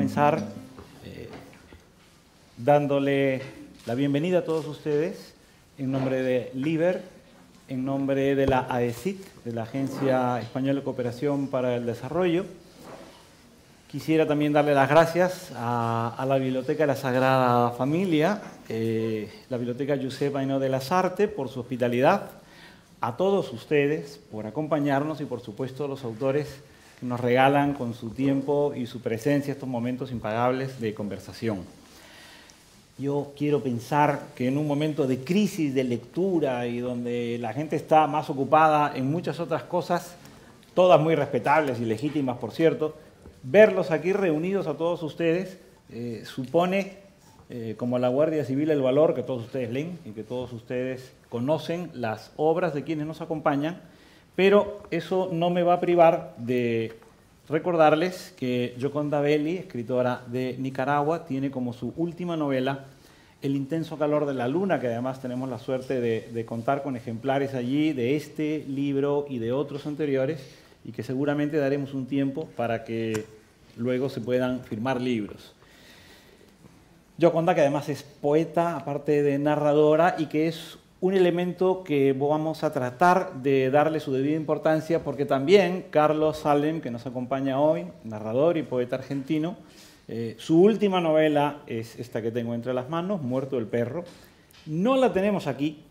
comenzar dándole la bienvenida a todos ustedes en nombre de LIBER, en nombre de la AECIT, de la Agencia Española de Cooperación para el Desarrollo. Quisiera también darle las gracias a la Biblioteca de la Sagrada Familia, la Biblioteca Josep Ainaud de las Artes, por su hospitalidad, a todos ustedes por acompañarnos y, por supuesto, a los autores que nos regalan con su tiempo y su presencia estos momentos impagables de conversación. Yo quiero pensar que en un momento de crisis de lectura y donde la gente está más ocupada en muchas otras cosas, todas muy respetables y legítimas, por cierto, verlos aquí reunidos a todos ustedes supone, como la Guardia Civil, el valor que todos ustedes leen y que todos ustedes conocen las obras de quienes nos acompañan, pero eso no me va a privar de recordarles que Gioconda Belli, escritora de Nicaragua, tiene como su última novela El intenso calor de la luna, que además tenemos la suerte de contar con ejemplares allí de este libro y de otros anteriores, y que seguramente daremos un tiempo para que luego se puedan firmar libros. Gioconda, que además es poeta, aparte de narradora, y que es un elemento que vamos a tratar de darle su debida importancia, porque también Carlos Salem, que nos acompaña hoy, narrador y poeta argentino, su última novela es esta que tengo entre las manos, Muerto el perro. No la tenemos aquí.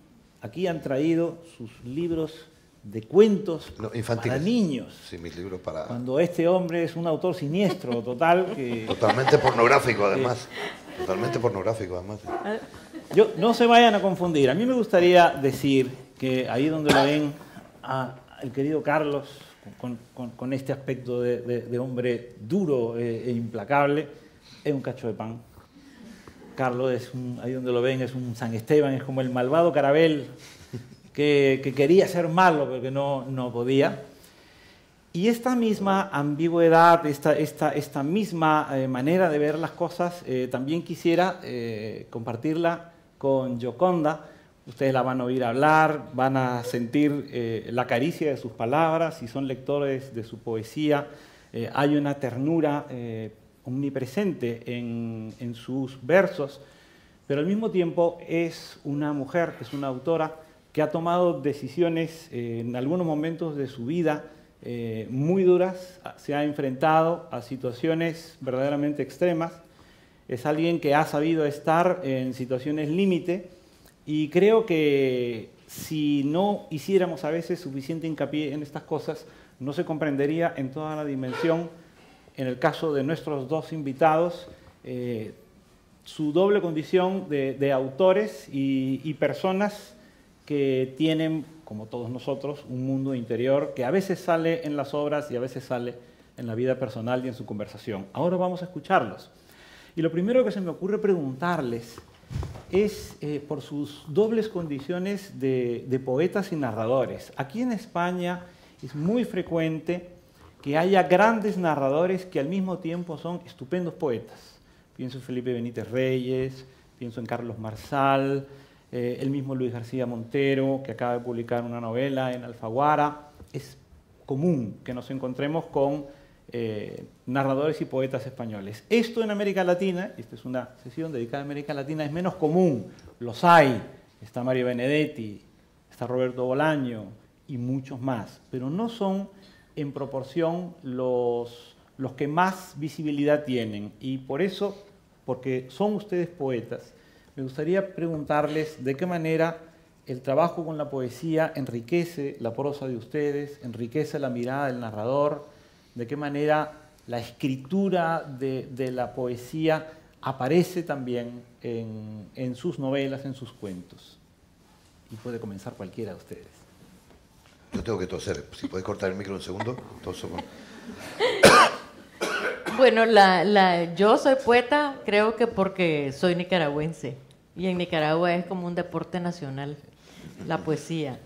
Aquí han traído sus libros de cuentos para niños. Sí, mis libros para... Cuando este hombre es un autor siniestro, total. Totalmente pornográfico, además. Totalmente pornográfico, además. No se vayan a confundir. A mí me gustaría decir que ahí donde lo ven al querido Carlos, con este aspecto de hombre duro e implacable, es un cacho de pan. Carlos, ahí donde lo ven, es un San Esteban, es como el malvado Carabel que quería ser malo, pero que no podía. Y esta misma ambigüedad, esta misma manera de ver las cosas, también quisiera compartirla con Gioconda. Ustedes la van a oír hablar, van a sentir la caricia de sus palabras, si son lectores de su poesía. Hay una ternura omnipresente en sus versos, pero al mismo tiempo es una mujer, es una autora que ha tomado decisiones en algunos momentos de su vida muy duras, se ha enfrentado a situaciones verdaderamente extremas. Es alguien que ha sabido estar en situaciones límite, y creo que si no hiciéramos a veces suficiente hincapié en estas cosas, no se comprendería en toda la dimensión, en el caso de nuestros dos invitados, su doble condición de autores y personas que tienen, como todos nosotros, un mundo interior que a veces sale en las obras y a veces sale en la vida personal y en su conversación. Ahora vamos a escucharlos. Y lo primero que se me ocurre preguntarles es por sus dobles condiciones de poetas y narradores. Aquí en España es muy frecuente que haya grandes narradores que al mismo tiempo son estupendos poetas. Pienso en Felipe Benítez Reyes, pienso en Carlos Marsal, el mismo Luis García Montero, que acaba de publicar una novela en Alfaguara. Es común que nos encontremos con narradores y poetas españoles. Esto en América Latina, esta es una sesión dedicada a América Latina, es menos común. Los hay, está Mario Benedetti, está Roberto Bolaño y muchos más, pero no son en proporción los que más visibilidad tienen. Y por eso, porque son ustedes poetas, me gustaría preguntarles de qué manera el trabajo con la poesía enriquece la prosa de ustedes, enriquece la mirada del narrador, de qué manera la escritura de la poesía aparece también en sus novelas, en sus cuentos. Y puede comenzar cualquiera de ustedes. Yo tengo que toser. Si puedes cortar el micro un segundo. Toso con... Bueno, yo soy poeta, creo que porque soy nicaragüense. Y en Nicaragua es como un deporte nacional, la poesía.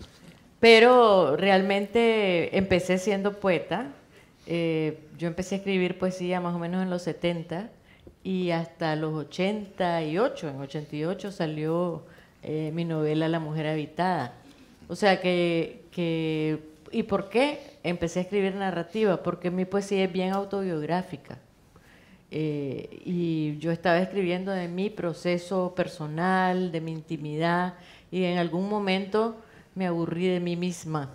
Pero realmente empecé siendo poeta. Yo empecé a escribir poesía más o menos en los 70 y hasta los 88. En 88 salió mi novela La mujer habitada. O sea ¿y por qué empecé a escribir narrativa? Porque mi poesía es bien autobiográfica. y yo estaba escribiendo de mi proceso personal, de mi intimidad, y en algún momento me aburrí de mí misma.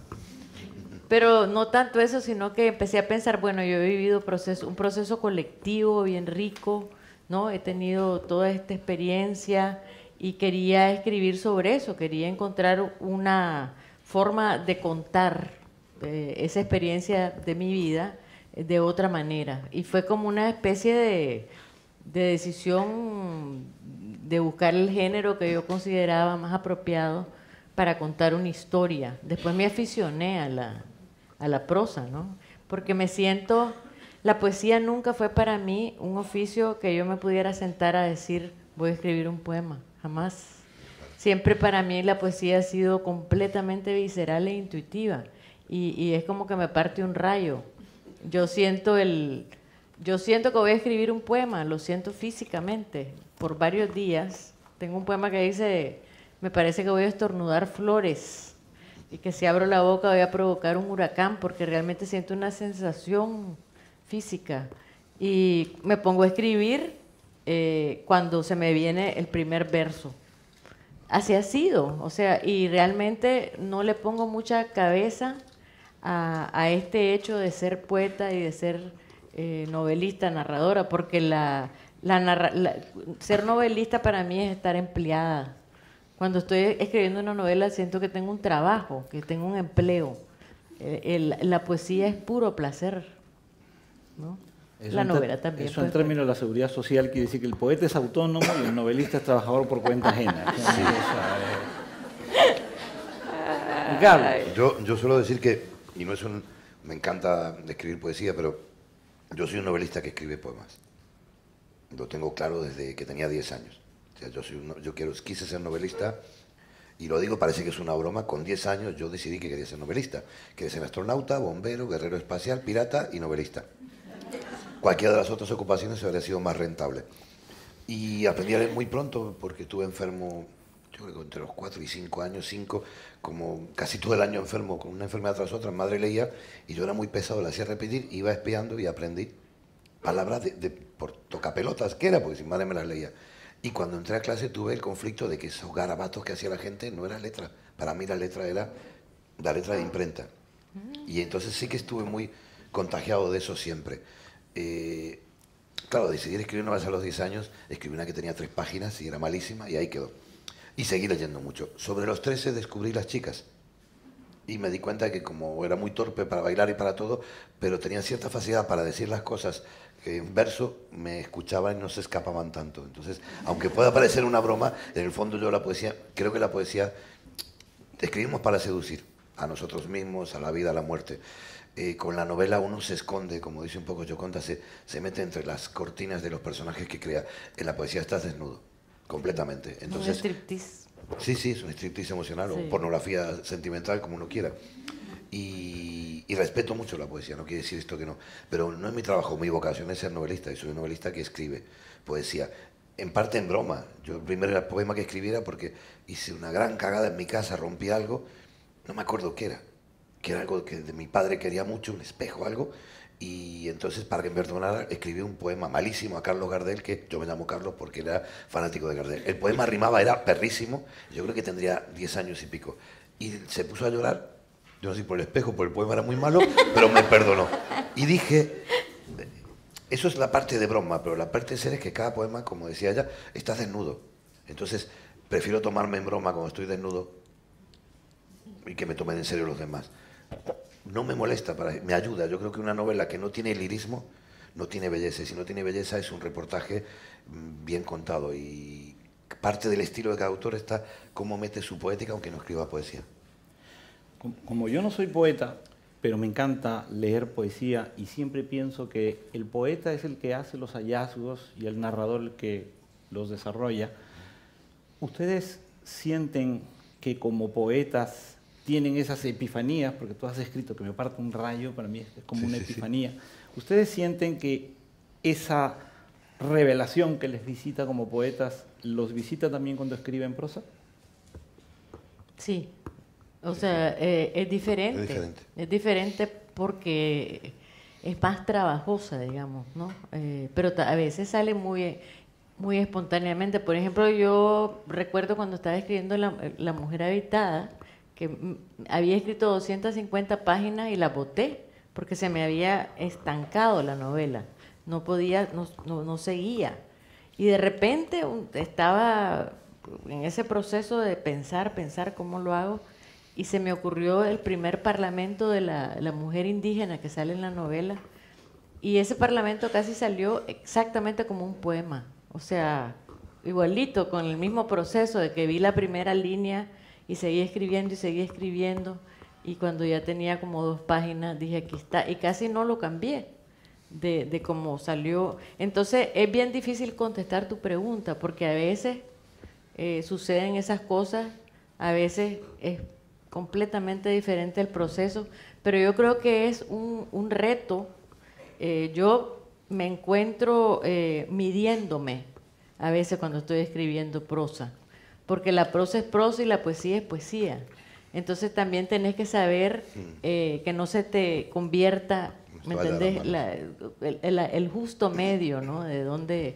Pero no tanto eso, sino que empecé a pensar, bueno, yo he vivido un proceso colectivo bien rico, ¿no? He tenido toda esta experiencia y quería escribir sobre eso, quería encontrar una forma de contar esa experiencia de mi vida de otra manera. Y fue como una especie de decisión de buscar el género que yo consideraba más apropiado para contar una historia. Después me aficioné a la prosa, ¿no? Porque me siento, la poesía nunca fue para mí un oficio que yo me pudiera sentar a decir, voy a escribir un poema, jamás. Siempre para mí la poesía ha sido completamente visceral e intuitiva, y es como que me parte un rayo. Yo siento que voy a escribir un poema, lo siento físicamente, por varios días. Tengo un poema que dice, me parece que voy a estornudar flores, y que si abro la boca voy a provocar un huracán, porque realmente siento una sensación física. Y me pongo a escribir cuando se me viene el primer verso. Así ha sido, o sea, y realmente no le pongo mucha cabeza a este hecho de ser poeta y de ser novelista, narradora, porque ser novelista para mí es estar empleada. Cuando estoy escribiendo una novela siento que tengo un trabajo, que tengo un empleo. La poesía es puro placer, ¿no? La novela también. Eso en términos de la seguridad social quiere decir que el poeta es autónomo y el novelista es trabajador por cuenta ajena. Yo suelo decir que, y no es me encanta escribir poesía, pero yo soy un novelista que escribe poemas. Lo tengo claro desde que tenía 10 años. O sea, quise ser novelista, y lo digo, parece que es una broma. Con 10 años yo decidí que quería ser novelista. Quería ser astronauta, bombero, guerrero espacial, pirata y novelista. Cualquiera de las otras ocupaciones habría sido más rentable. Y aprendí a leer muy pronto, porque estuve enfermo, yo creo que entre los 4 y 5 años, 5, como casi todo el año enfermo, con una enfermedad tras otra. Mi madre leía y yo era muy pesado, la hacía repetir, iba espiando y aprendí palabras por tocapelotas, que era, porque si madre me las leía. Y cuando entré a clase tuve el conflicto de que esos garabatos que hacía la gente no eran letras. Para mí la letra era la letra de imprenta. Y entonces sí que estuve muy contagiado de eso siempre. Claro, decidí escribir una vez a los 10 años, escribí una que tenía 3 páginas y era malísima, y ahí quedó. Y seguí leyendo mucho. Sobre los 13 descubrí Las chicas. Y me di cuenta que como era muy torpe para bailar y para todo, pero tenía cierta facilidad para decir las cosas en verso, me escuchaban y no se escapaban tanto. Entonces, aunque pueda parecer una broma, en el fondo yo creo que la poesía, escribimos para seducir a nosotros mismos, a la vida, a la muerte. Con la novela uno se esconde, como dice un poco Gioconda, se mete entre las cortinas de los personajes que crea. En la poesía estás desnudo, completamente. Entonces, un striptease. Sí, es un striptease emocional, Sí. o pornografía sentimental, como uno quiera. Y respeto mucho la poesía, no quiere decir esto que no. Pero no es mi trabajo, mi vocación es ser novelista, y soy un novelista que escribe poesía. En parte en broma. Yo el primer poema que escribí era porque hice una gran cagada en mi casa, rompí algo, no me acuerdo qué era, que era algo que de mi padre quería mucho, un espejo o algo, y entonces, para que me perdonara, escribí un poema malísimo a Carlos Gardel, que yo me llamo Carlos porque era fanático de Gardel. El poema rimaba, era perrísimo, yo creo que tendría 10 años y pico. Y se puso a llorar, yo no sé si por el espejo, porque el poema era muy malo, pero me perdonó. Y dije, eso es la parte de broma, pero la parte de ser es que cada poema, como decía ella, está desnudo. Entonces, prefiero tomarme en broma cuando estoy desnudo y que me tomen en serio los demás. No me molesta, me ayuda. Yo creo que una novela que no tiene lirismo no tiene belleza, y si no tiene belleza es un reportaje bien contado, y parte del estilo de cada autor está cómo mete su poética aunque no escriba poesía. Como yo no soy poeta, pero me encanta leer poesía, y siempre pienso que el poeta es el que hace los hallazgos y el narrador el que los desarrolla. ¿Ustedes sienten que como poetas tienen esas epifanías? Porque tú has escrito que me parte un rayo, para mí es como una epifanía. Sí. ¿Ustedes sienten que esa revelación que les visita como poetas los visita también cuando escriben prosa? Sí, o sea, es diferente. Es diferente porque es más trabajosa, digamos, ¿no? Pero a veces sale muy, muy espontáneamente. Por ejemplo, yo recuerdo cuando estaba escribiendo La Mujer Habitada, que había escrito 250 páginas y la boté, porque se me había estancado la novela. No podía, no seguía. Y de repente estaba en ese proceso de pensar cómo lo hago, y se me ocurrió el primer parlamento de la mujer indígena que sale en la novela, y ese parlamento casi salió exactamente como un poema, o sea, igualito, con el mismo proceso de que vi la primera línea y seguí escribiendo, y cuando ya tenía como 2 páginas dije, aquí está, y casi no lo cambié de cómo salió. Entonces es bien difícil contestar tu pregunta, porque a veces suceden esas cosas, a veces es completamente diferente el proceso, pero yo creo que es un reto. Yo me encuentro midiéndome a veces cuando estoy escribiendo prosa, porque la prosa es prosa y la poesía es poesía. Entonces también tenés que saber que no se te convierta, ¿me entendés? El justo medio, ¿no? De donde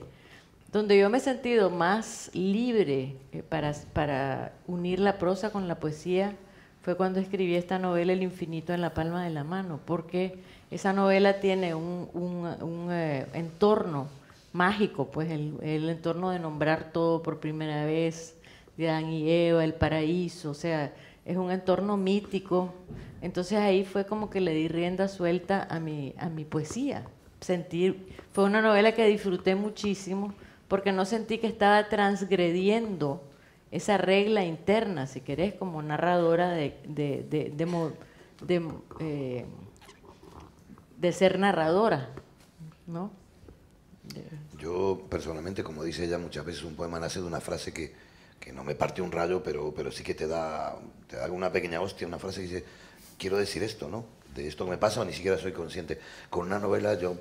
yo me he sentido más libre para unir la prosa con la poesía fue cuando escribí esta novela El infinito en la palma de la mano, porque esa novela tiene un entorno mágico, pues el entorno de nombrar todo por primera vez, de Adán y Eva, el paraíso, o sea, es un entorno mítico. Entonces ahí fue como que le di rienda suelta a mi poesía. Fue una novela que disfruté muchísimo, porque no sentí que estaba transgrediendo esa regla interna, si querés, como narradora de ser narradora, ¿no? Yo personalmente, como dice ella, muchas veces un poema nace de una frase que no me parte un rayo, pero sí que te da una pequeña hostia, una frase que dice, quiero decir esto, ¿no? De esto que me pasa o ni siquiera soy consciente. Con una novela, yo,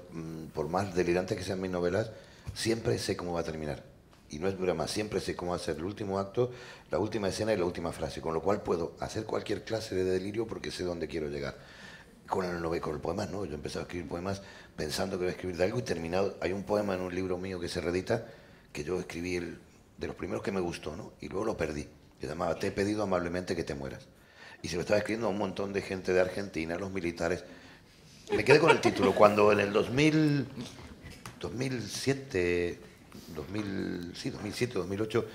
por más delirante que sean mis novelas, siempre sé cómo va a terminar. Y no es broma, siempre sé cómo va a ser el último acto, la última escena y la última frase, con lo cual puedo hacer cualquier clase de delirio porque sé dónde quiero llegar. Con el poema no, yo he empezado a escribir poemas pensando que voy a escribir de algo y terminado. Hay un poema en un libro mío que se reedita, que yo escribí de los primeros que me gustó, ¿no? Y luego lo perdí, que se llamaba Te he pedido amablemente que te mueras. Y se lo estaba escribiendo a un montón de gente de Argentina, los militares. Me quedé con el título, cuando en el 2007, 2008,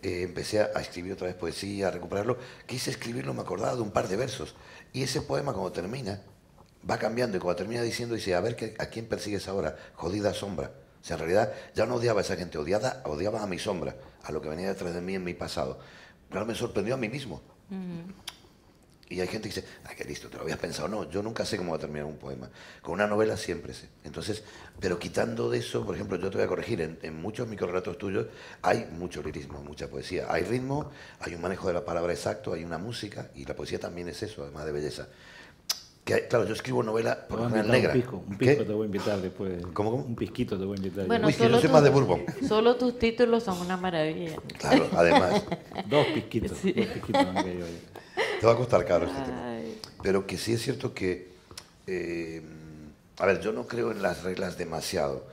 empecé a escribir otra vez poesía, a recuperarlo. Quise escribirlo, me acordaba de un par de versos. Y ese poema, cuando termina, va cambiando, y cuando termina diciendo, dice, a ver, ¿a quién persigues ahora? Jodida sombra. O sea, en realidad ya no odiaba a esa gente, odiaba a mi sombra, a lo que venía detrás de mí en mi pasado. Claro, me sorprendió a mí mismo. Y hay gente que dice, qué listo, te lo habías pensado. No, yo nunca sé cómo va a terminar un poema. Con una novela siempre sé. Entonces, pero quitando de eso, por ejemplo, yo te voy a corregir, en muchos microrelatos tuyos hay mucho lirismo, mucha poesía. Hay ritmo, hay un manejo de la palabra exacto, hay una música, y la poesía también es eso, además de belleza. Claro, yo escribo novela por lo general negra. Un pisco te voy a invitar después. ¿Cómo? Un pisquito te voy a invitar. Bueno, Whisky, yo soy más de bourbon. Solo tus títulos son una maravilla. Claro, además. 2 pisquitos. Sí. 2 pisquitos van a caer hoy. Te va a costar caro este tema. Ay. Pero que sí es cierto que... a ver, yo no creo en las reglas demasiado.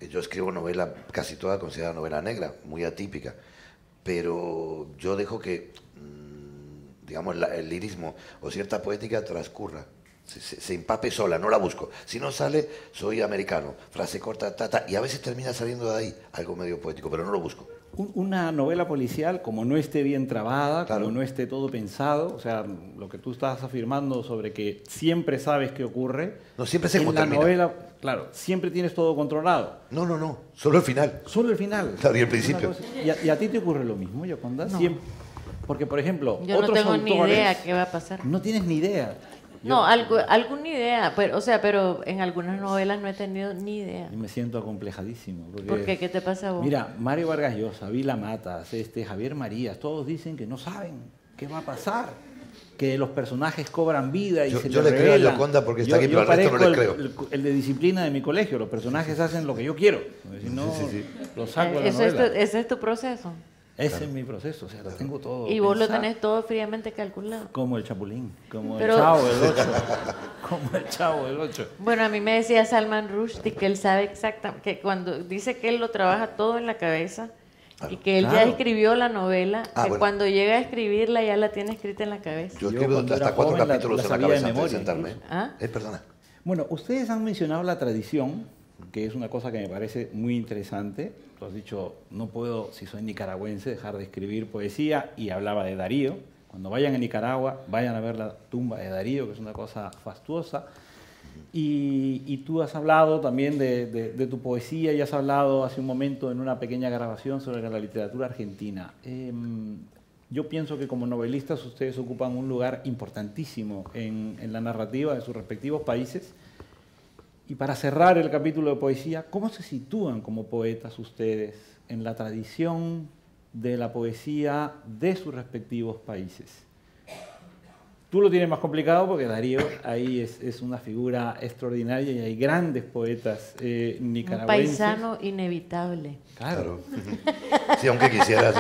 Yo escribo novela casi toda considerada novela negra, muy atípica. Pero yo dejo que, digamos, el lirismo o cierta poética transcurra. Se empape sola, no la busco. Si no sale, soy americano. Frase corta, y a veces termina saliendo de ahí algo medio poético, pero no lo busco. Una novela policial, como no esté bien trabada, Claro. como no esté todo pensado, o sea, lo que tú estás afirmando sobre que siempre sabes qué ocurre. No, siempre sé en cómo la termina. novela, claro, siempre tienes todo controlado. No, solo el final. Solo el final. Claro, y el principio. ¿Y a ti te ocurre lo mismo, Yoconda? No. Siempre. Porque, por ejemplo, Yo no otros tengo ni autores, idea qué va a pasar. No tienes ni idea. No, alguna idea, pero en algunas novelas no he tenido ni idea. Yo me siento acomplejadísimo. Porque, ¿Por qué? ¿Qué te pasa a vos? Mira, Mario Vargas Llosa, Vila Matas, Javier Marías, todos dicen que no saben qué va a pasar, que los personajes cobran vida y Yo se le les creo a revelan. Yoconda porque está aquí, pero al resto no parezco le creo. el de disciplina de mi colegio, los personajes hacen lo que yo quiero, porque si no, Sí. lo saco de la ¿Ese novela. es tu proceso? Ese es mi proceso, o sea, lo tengo todo. Y vos lo pensado. tenés todo fríamente calculado. Como el Chapulín, como Pero- el Chavo del 8. Como el Chavo del 8. Bueno, a mí me decía Salman Rushdie que él sabe exactamente, que cuando dice que él lo trabaja todo en la cabeza y que él ya Claro. escribió la novela, que bueno. cuando llega a escribirla ya la tiene escrita en la cabeza. Yo Yo escribo cuando hasta era 4 joven la capítulos en la sabía de cabeza antes de memoria, sentarme. ¿Ah? Perdona. Bueno, ustedes han mencionado la tradición, que es una cosa que me parece muy interesante. Tú has dicho, no puedo, si soy nicaragüense, dejar de escribir poesía, y hablaba de Darío. Cuando vayan a Nicaragua, vayan a ver la tumba de Darío, que es una cosa fastuosa. Y tú has hablado también de tu poesía, y has hablado hace un momento en una pequeña grabación sobre la literatura argentina. Yo pienso que como novelistas ustedes ocupan un lugar importantísimo en la narrativa de sus respectivos países. Y para cerrar el capítulo de poesía, ¿cómo se sitúan como poetas ustedes en la tradición de la poesía de sus respectivos países? Tú lo tienes más complicado porque Darío ahí es una figura extraordinaria y hay grandes poetas Un nicaragüenses. paisano inevitable. Claro. Sí, aunque quisieras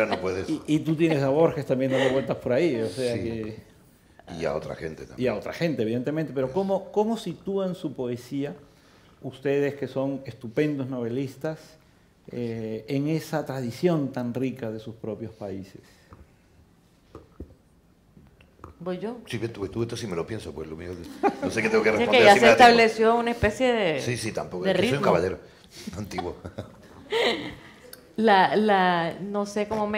no puedes. Y tú tienes a Borges también dando vueltas por ahí, o sea Sí. que... Y a otra gente Y también. a otra gente, evidentemente, pero ¿cómo sitúan su poesía, ustedes que son estupendos novelistas, en esa tradición tan rica de sus propios países? ¿Voy yo? Sí, tú esto sí me lo pienso, pues lo mío. No sé qué tengo que Sí, responder. que ya así se me da tiempo. estableció una especie de Sí, tampoco. de Es que soy un ritmo. caballero antiguo. No sé cómo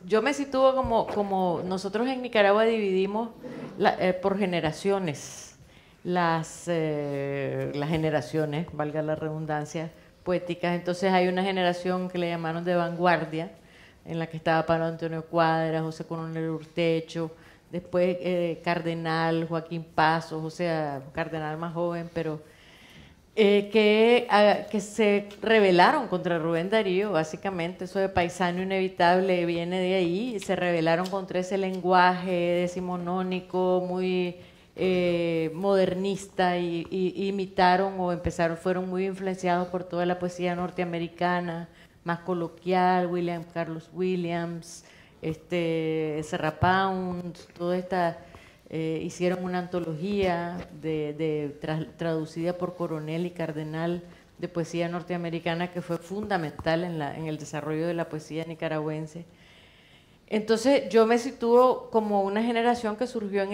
yo me sitúo como nosotros en Nicaragua dividimos por generaciones las generaciones, valga la redundancia, poéticas. Entonces hay una generación que le llamaron de vanguardia, en la que estaba Pablo Antonio Cuadra, José Coronel Urtecho, después Cardenal, Joaquín Pazos, o sea, Cardenal más joven, pero que se rebelaron contra Rubén Darío, básicamente. Eso de paisano inevitable viene de ahí. Se rebelaron contra ese lenguaje decimonónico muy modernista y imitaron o fueron muy influenciados por toda la poesía norteamericana, más coloquial, William Carlos Williams, Serra Pound, toda esta... hicieron una antología traducida por Coronel y Cardenal de poesía norteamericana que fue fundamental en el desarrollo de la poesía nicaragüense. Entonces yo me sitúo como una generación que surgió en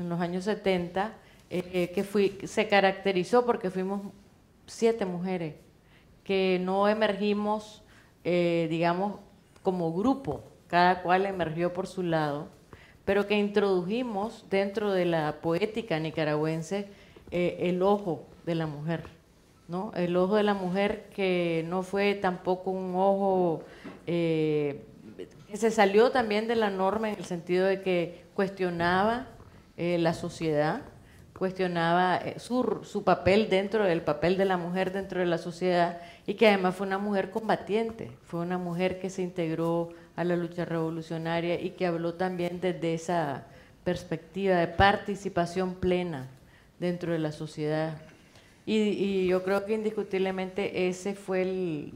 los años 70, se caracterizó porque fuimos 7 mujeres que no emergimos, digamos, como grupo, cada cual emergió por su lado, pero que introdujimos dentro de la poética nicaragüense el ojo de la mujer, ¿no? El ojo de la mujer que no fue tampoco un ojo que se salió también de la norma en el sentido de que cuestionaba la sociedad, cuestionaba su papel dentro del papel de la mujer dentro de la sociedad, y que además fue una mujer combatiente, fue una mujer que se integró a la lucha revolucionaria y que habló también desde esa perspectiva de participación plena dentro de la sociedad. Y yo creo que indiscutiblemente ese fue el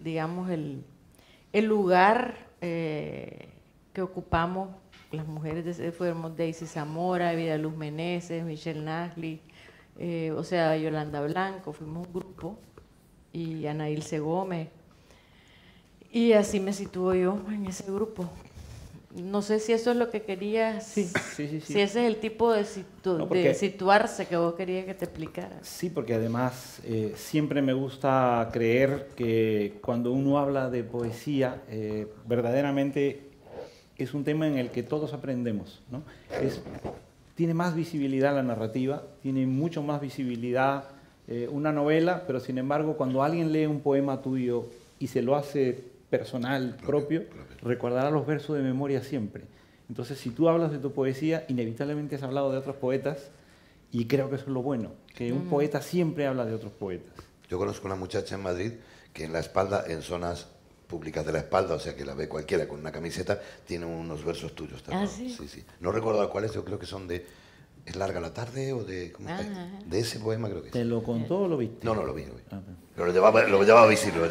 lugar que ocupamos las mujeres. Fuimos Daisy Zamora, Vida Luz Meneses, Michelle Nasli, o sea, Yolanda Blanco, fuimos un grupo, y Ana Ilse Gómez. Y así me sitúo yo en ese grupo. No sé si eso es lo que querías, Sí. si ese es el tipo de situarse que vos querías que te explicara. Sí, porque además siempre me gusta creer que cuando uno habla de poesía, verdaderamente es un tema en el que todos aprendemos, ¿no? Tiene más visibilidad la narrativa, tiene mucho más visibilidad una novela, pero sin embargo cuando alguien lee un poema tuyo y se lo hace personal, propio, recordará los versos de memoria siempre. Entonces, si tú hablas de tu poesía, inevitablemente has hablado de otros poetas, y creo que eso es lo bueno, que un poeta siempre habla de otros poetas. Yo conozco una muchacha en Madrid que en la espalda, en zonas públicas de la espalda, o sea que la ve cualquiera con una camiseta, tiene unos versos tuyos también. ¿Ah, sí? Sí. No recuerdo cuáles, yo creo que son de ¿Es larga la tarde o de cómo está? De ese poema creo que es. ¿Te lo contó o lo viste? No, lo vi. Ah, Pero lo llevaba visible,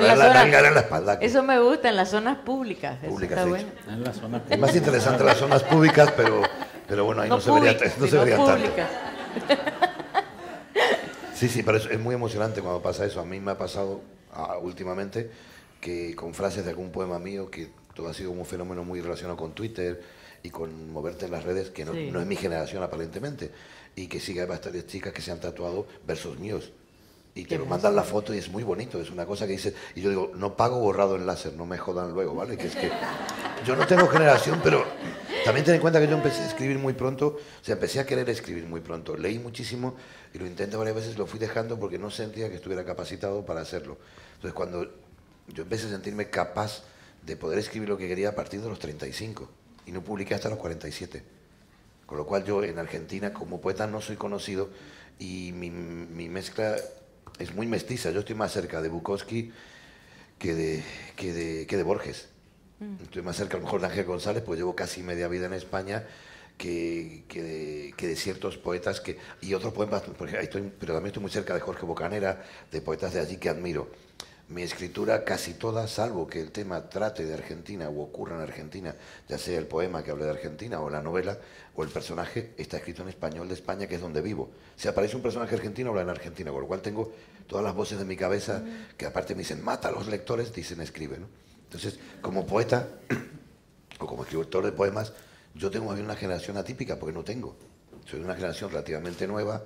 no es la nalga, era la espalda. Eso me gusta, en las zonas públicas. Públicas, está sí. bueno. En la zona Es más interesante las zonas públicas, pero bueno, ahí no se vería tanto. Públicas. Sí, pero es muy emocionante cuando pasa eso. A mí me ha pasado últimamente que con frases de algún poema mío, que todo ha sido un fenómeno muy relacionado con Twitter y con moverte en las redes, que no es mi generación aparentemente, y que sí que hay bastantes chicas que se han tatuado versos míos. Y te lo mandan la foto y es muy bonito, es una cosa que dices, y yo digo, no pago borrado en láser, no me jodan luego, ¿vale? Que es que yo no tengo generación, pero también ten en cuenta que yo empecé a escribir muy pronto, o sea, empecé a querer escribir muy pronto, leí muchísimo y lo intenté varias veces, lo fui dejando porque no sentía que estuviera capacitado para hacerlo. Entonces cuando yo empecé a sentirme capaz de poder escribir lo que quería a partir de los 35 y no publiqué hasta los 47. Con lo cual yo en Argentina como poeta no soy conocido y mi mezcla es muy mestiza. Yo estoy más cerca de Bukowski que de Borges. Estoy más cerca a lo mejor de Ángel González, pues llevo casi media vida en España, que de ciertos poetas y otros poemas, pero también estoy muy cerca de Jorge Bocanera, de poetas de allí que admiro. Mi escritura casi toda, salvo que el tema trate de Argentina o ocurra en Argentina, ya sea el poema que hable de Argentina o la novela o el personaje, está escrito en español de España, que es donde vivo. Si aparece un personaje argentino, habla en Argentina, con lo cual tengo todas las voces de mi cabeza que aparte me dicen, mata a los lectores, dicen escribe, ¿no? Entonces, como poeta o como escritor de poemas, yo tengo una generación atípica porque no tengo. Soy de una generación relativamente nueva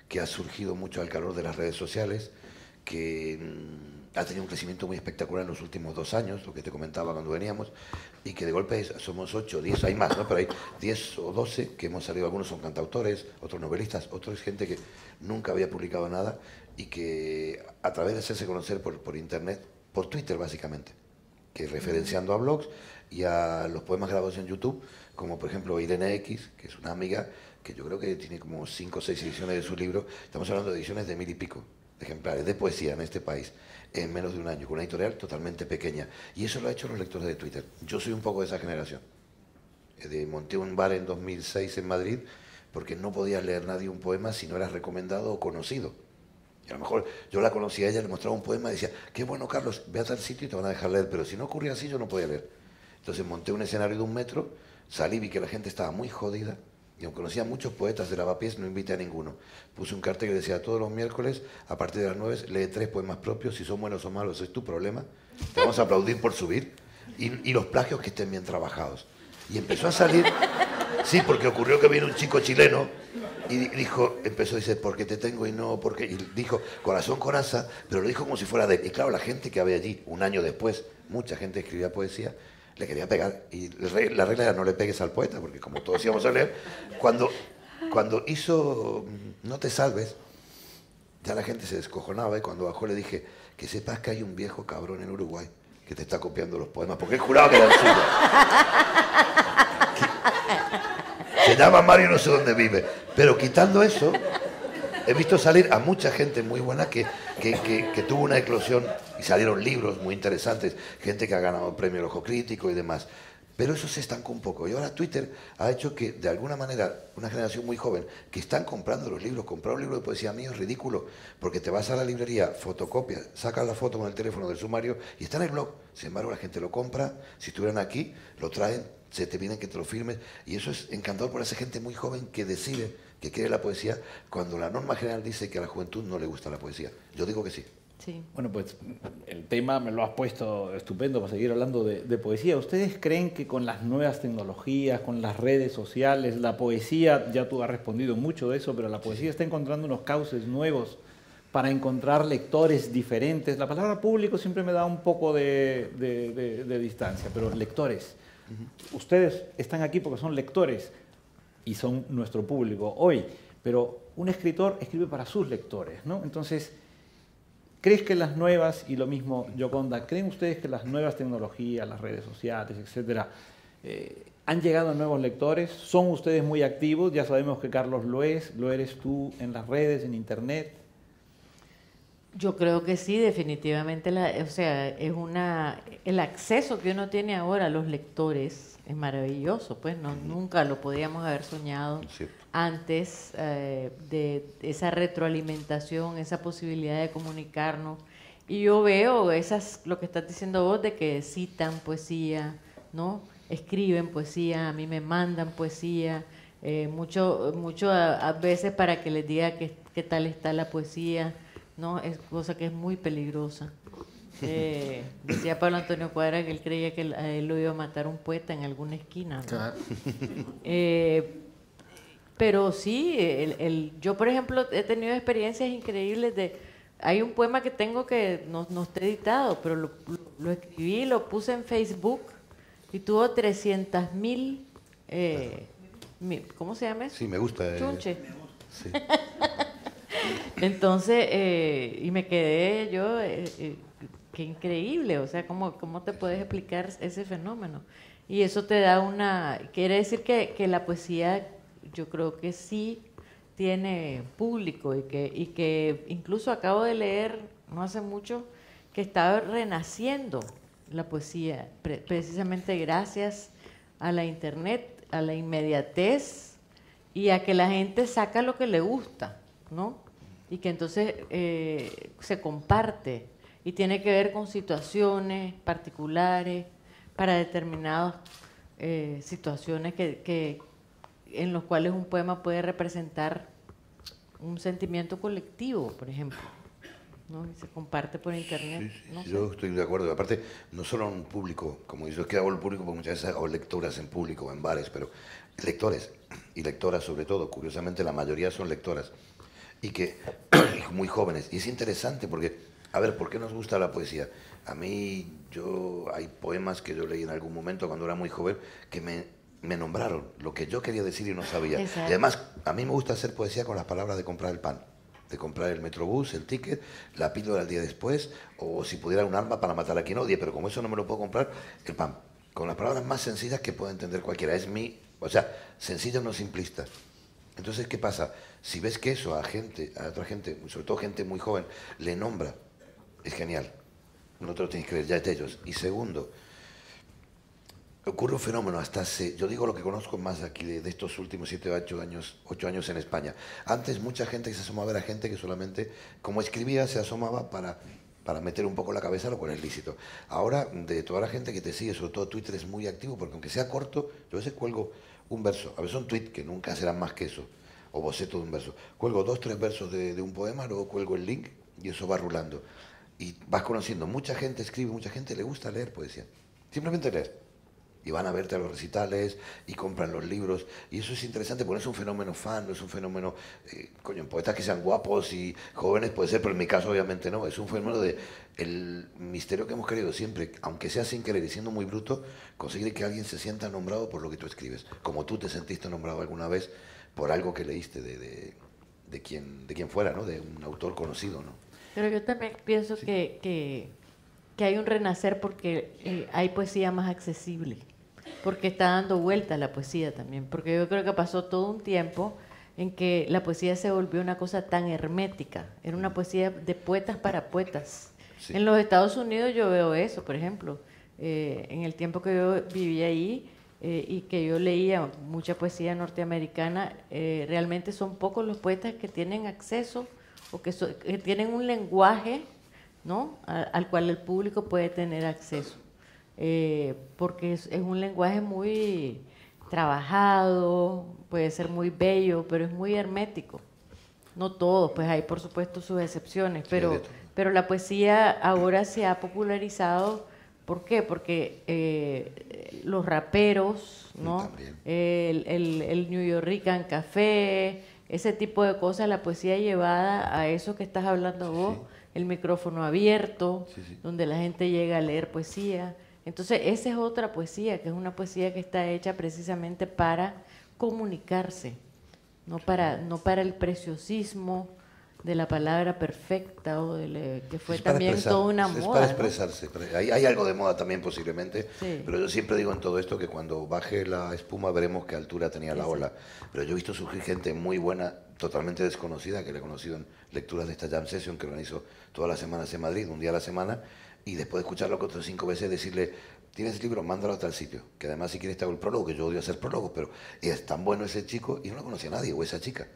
que ha surgido mucho al calor de las redes sociales, que ha tenido un crecimiento muy espectacular en los últimos 2 años, lo que te comentaba cuando veníamos, y que de golpe somos 8, 10, hay más, ¿no? Pero hay 10 o 12 que hemos salido, algunos son cantautores, otros novelistas, otros gente que nunca había publicado nada y que a través de hacerse conocer por internet, por Twitter básicamente, que referenciando a blogs y a los poemas grabados en YouTube, como por ejemplo Irene X, que es una amiga que yo creo que tiene como 5 o 6 ediciones de su libro, estamos hablando de ediciones de 1000 y pico ejemplares de poesía en este país, en menos de un año, con una editorial totalmente pequeña. Y eso lo ha hecho los lectores de Twitter. Yo soy un poco de esa generación. Monté un bar en 2006 en Madrid porque no podía leer nadie un poema si no era recomendado o conocido. Y a lo mejor yo la conocía a ella, le mostraba un poema y decía, qué bueno Carlos, ve a tal sitio y te van a dejar leer, pero si no ocurría así yo no podía leer. Entonces monté un escenario de 1 metro, salí, vi que la gente estaba muy jodida, y aunque conocía muchos poetas de Lavapiés, no invité a ninguno. Puse un cartel que decía, todos los miércoles, a partir de las 9, lee 3 poemas propios, si son buenos o malos, es tu problema, te vamos a aplaudir por subir, y los plagios que estén bien trabajados. Y empezó a salir, sí, porque ocurrió que vino un chico chileno, y dijo, dice, porque te tengo y no, porque, y dijo, corazón coraza, pero lo dijo como si fuera de él. Y claro, la gente que había allí, un año después, mucha gente escribía poesía, le quería pegar, y la regla era no le pegues al poeta, porque como todos íbamos a leer, cuando hizo No te salves, ya la gente se descojonaba, y cuando bajó le dije, que sepas que hay un viejo cabrón en Uruguay que te está copiando los poemas, porque él juraba que eran suyos. Se llama Mario, no sé dónde vive, pero quitando eso, he visto salir a mucha gente muy buena que tuvo una eclosión y salieron libros muy interesantes, gente que ha ganado el premio al Ojo Crítico y demás. Pero eso se estancó un poco. Y ahora Twitter ha hecho que, de alguna manera, una generación muy joven que están comprando los libros, comprar un libro de poesía mío es ridículo, porque te vas a la librería, fotocopias, sacas la foto con el teléfono del sumario y está en el blog. Sin embargo, la gente lo compra, si estuvieran aquí, lo traen, se te piden que te lo firmes, y eso es encantador por esa gente muy joven que decide que quiere la poesía, cuando la norma general dice que a la juventud no le gusta la poesía. Yo digo que sí. Sí. Bueno, pues el tema me lo has puesto estupendo para seguir hablando de poesía. ¿Ustedes creen que con las nuevas tecnologías, con las redes sociales, la poesía, ya tú has respondido mucho de eso, pero la poesía está encontrando unos cauces nuevos para encontrar lectores diferentes? La palabra público siempre me da un poco de distancia, pero lectores. Ustedes están aquí porque son lectores y son nuestro público hoy, pero un escritor escribe para sus lectores, ¿no? Entonces, ¿crees que las nuevas, y lo mismo Gioconda, creen ustedes que las nuevas tecnologías, las redes sociales, etcétera, han llegado a nuevos lectores? ¿Son ustedes muy activos? Ya sabemos que Carlos lo eres tú en las redes, en internet. Yo creo que sí, definitivamente. O sea, el acceso que uno tiene ahora a los lectores es maravilloso, pues nunca lo podíamos haber soñado antes, de esa retroalimentación, esa posibilidad de comunicarnos Y yo veo lo que estás diciendo vos, de que citan poesía, ¿no? Escriben poesía, a mí me mandan poesía, mucho a veces para que les diga qué tal está la poesía, ¿no? Es cosa que es muy peligrosa. Decía Pablo Antonio Cuadra que él creía que a él lo iba a matar un poeta en alguna esquina, ¿no? Claro. Pero sí, yo por ejemplo he tenido experiencias increíbles hay un poema que tengo que no está editado, pero lo escribí, lo puse en Facebook y tuvo 300,000, ¿cómo se llama eso? Sí, me gusta. Chunche. Sí. Entonces, y me quedé yo, qué increíble, o sea, ¿cómo te puedes explicar ese fenómeno? Y eso te da quiere decir que la poesía, yo creo que sí tiene público y que incluso acabo de leer, no hace mucho, que está renaciendo la poesía, precisamente gracias a la internet, a la inmediatez y a que la gente saca lo que le gusta, ¿no? Y que entonces se comparte y tiene que ver con situaciones particulares para determinadas situaciones en los cuales un poema puede representar un sentimiento colectivo, por ejemplo, ¿no? Y se comparte por internet. Sí, no sé. yo estoy de acuerdo. Aparte, no solo un público, como yo es que hago el público, porque muchas veces hago lectoras en público, en bares, pero lectores y lectoras sobre todo, curiosamente la mayoría son lectoras y que muy jóvenes. Y es interesante porque, a ver, ¿por qué nos gusta la poesía? A mí, hay poemas que yo leí en algún momento cuando era muy joven que me nombraron lo que yo quería decir y no sabía. Exacto. Y además, a mí me gusta hacer poesía con las palabras de comprar el pan, de comprar el metrobús, el ticket, la píldora el día después, o si pudiera un arma para matar a quien odie, pero como eso no me lo puedo comprar, el pan. Con las palabras más sencillas que pueda entender cualquiera. Sencillo no simplista. Entonces, ¿qué pasa? Si ves que eso a otra gente, sobre todo gente muy joven, le nombra, es genial. No te lo tienes que creer, ya es de ellos. Y segundo, ocurre un fenómeno yo digo lo que conozco más aquí de estos últimos 8 años en España. Antes mucha gente que se asomaba era gente que solamente, como escribía, se asomaba para meter un poco la cabeza, lo cual es lícito. Ahora, de toda la gente que te sigue, sobre todo Twitter es muy activo, porque aunque sea corto, yo a veces cuelgo un verso, a veces son tweets que nunca serán más que eso, o boceto de un verso. Cuelgo 2, 3 versos de un poema, luego cuelgo el link y eso va rulando. Y vas conociendo, mucha gente escribe, mucha gente le gusta leer poesía. Simplemente leer. Y van a verte a los recitales y compran los libros. Y eso es interesante porque no es un fenómeno fan, no es un fenómeno, poetas que sean guapos y jóvenes puede ser, pero en mi caso obviamente no. Es un fenómeno el misterio que hemos querido siempre, aunque sea sin querer y siendo muy bruto, conseguir que alguien se sienta nombrado por lo que tú escribes. Como tú te sentiste nombrado alguna vez por algo que leíste de quien fuera, ¿no? De un autor conocido, ¿no? Pero yo también pienso Sí. que hay un renacer porque hay poesía más accesible, porque está dando vuelta la poesía también, porque yo creo que pasó todo un tiempo en que la poesía se volvió una cosa tan hermética, era una poesía de poetas para poetas. Sí. En los Estados Unidos yo veo eso, por ejemplo, en el tiempo que yo viví ahí y que yo leía mucha poesía norteamericana, realmente son pocos los poetas que tienen acceso o que tienen un lenguaje, ¿no? al cual el público puede tener acceso, porque es un lenguaje muy trabajado, puede ser muy bello, pero es muy hermético. No todos, pues hay por supuesto sus excepciones, pero la poesía ahora se ha popularizado. ¿Por qué? Porque los raperos, ¿no? El New York Café, ese tipo de cosas, la poesía llevada a eso que estás hablando vos, sí. El micrófono abierto, sí. Donde la gente llega a leer poesía. Entonces, esa es otra poesía, que es una poesía que está hecha precisamente para comunicarse, no para el preciosismo de la palabra perfecta o que fue también toda una moda. Es para expresarse. ¿No? Hay algo de moda también posiblemente, sí. Pero yo siempre digo en todo esto que cuando baje la espuma veremos qué altura tenía la ola. Pero yo he visto surgir gente muy buena, totalmente desconocida, que le he conocido en lecturas de esta jam session que organizo todas las semanas en Madrid, un día a la semana, y después de escucharlo 4 o 5 veces decirle, ¿tienes libro? Mándalo a tal sitio. Que además si quieres te hago el prólogo, que yo odio hacer prólogos, pero es tan bueno ese chico y no lo conocía nadie, o esa chica.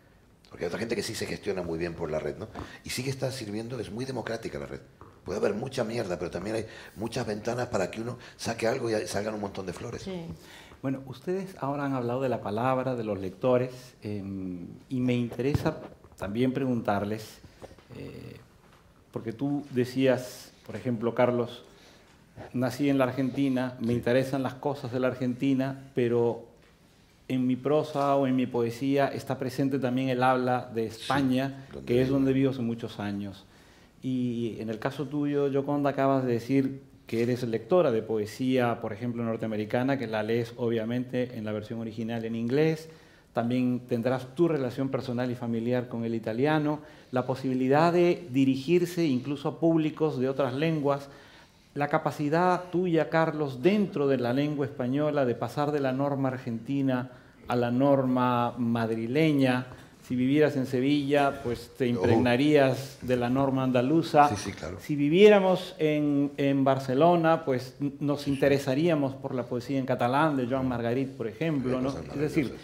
Porque hay otra gente que sí se gestiona muy bien por la red, ¿no? Y sí que está sirviendo, es muy democrática la red. Puede haber mucha mierda, pero también hay muchas ventanas para que uno saque algo y salgan un montón de flores. Sí. Bueno, ustedes ahora han hablado de la palabra, de los lectores, y me interesa también preguntarles, porque tú decías, por ejemplo, Carlos, nací en la Argentina, me interesan las cosas de la Argentina, pero en mi prosa o en mi poesía está presente también el habla de España, sí, que es donde vivo hace muchos años. Y en el caso tuyo, Yoconda, acabas de decir que eres lectora de poesía, por ejemplo, norteamericana, que la lees obviamente en la versión original en inglés. También tendrás tu relación personal y familiar con el italiano, la posibilidad de dirigirse incluso a públicos de otras lenguas, la capacidad tuya, Carlos, dentro de la lengua española de pasar de la norma argentina a la norma madrileña. Si vivieras en Sevilla, pues te impregnarías de la norma andaluza. Sí, sí, claro. Si viviéramos en Barcelona, pues nos interesaríamos por la poesía en catalán de Joan Margarit, por ejemplo, ¿no? Es decir,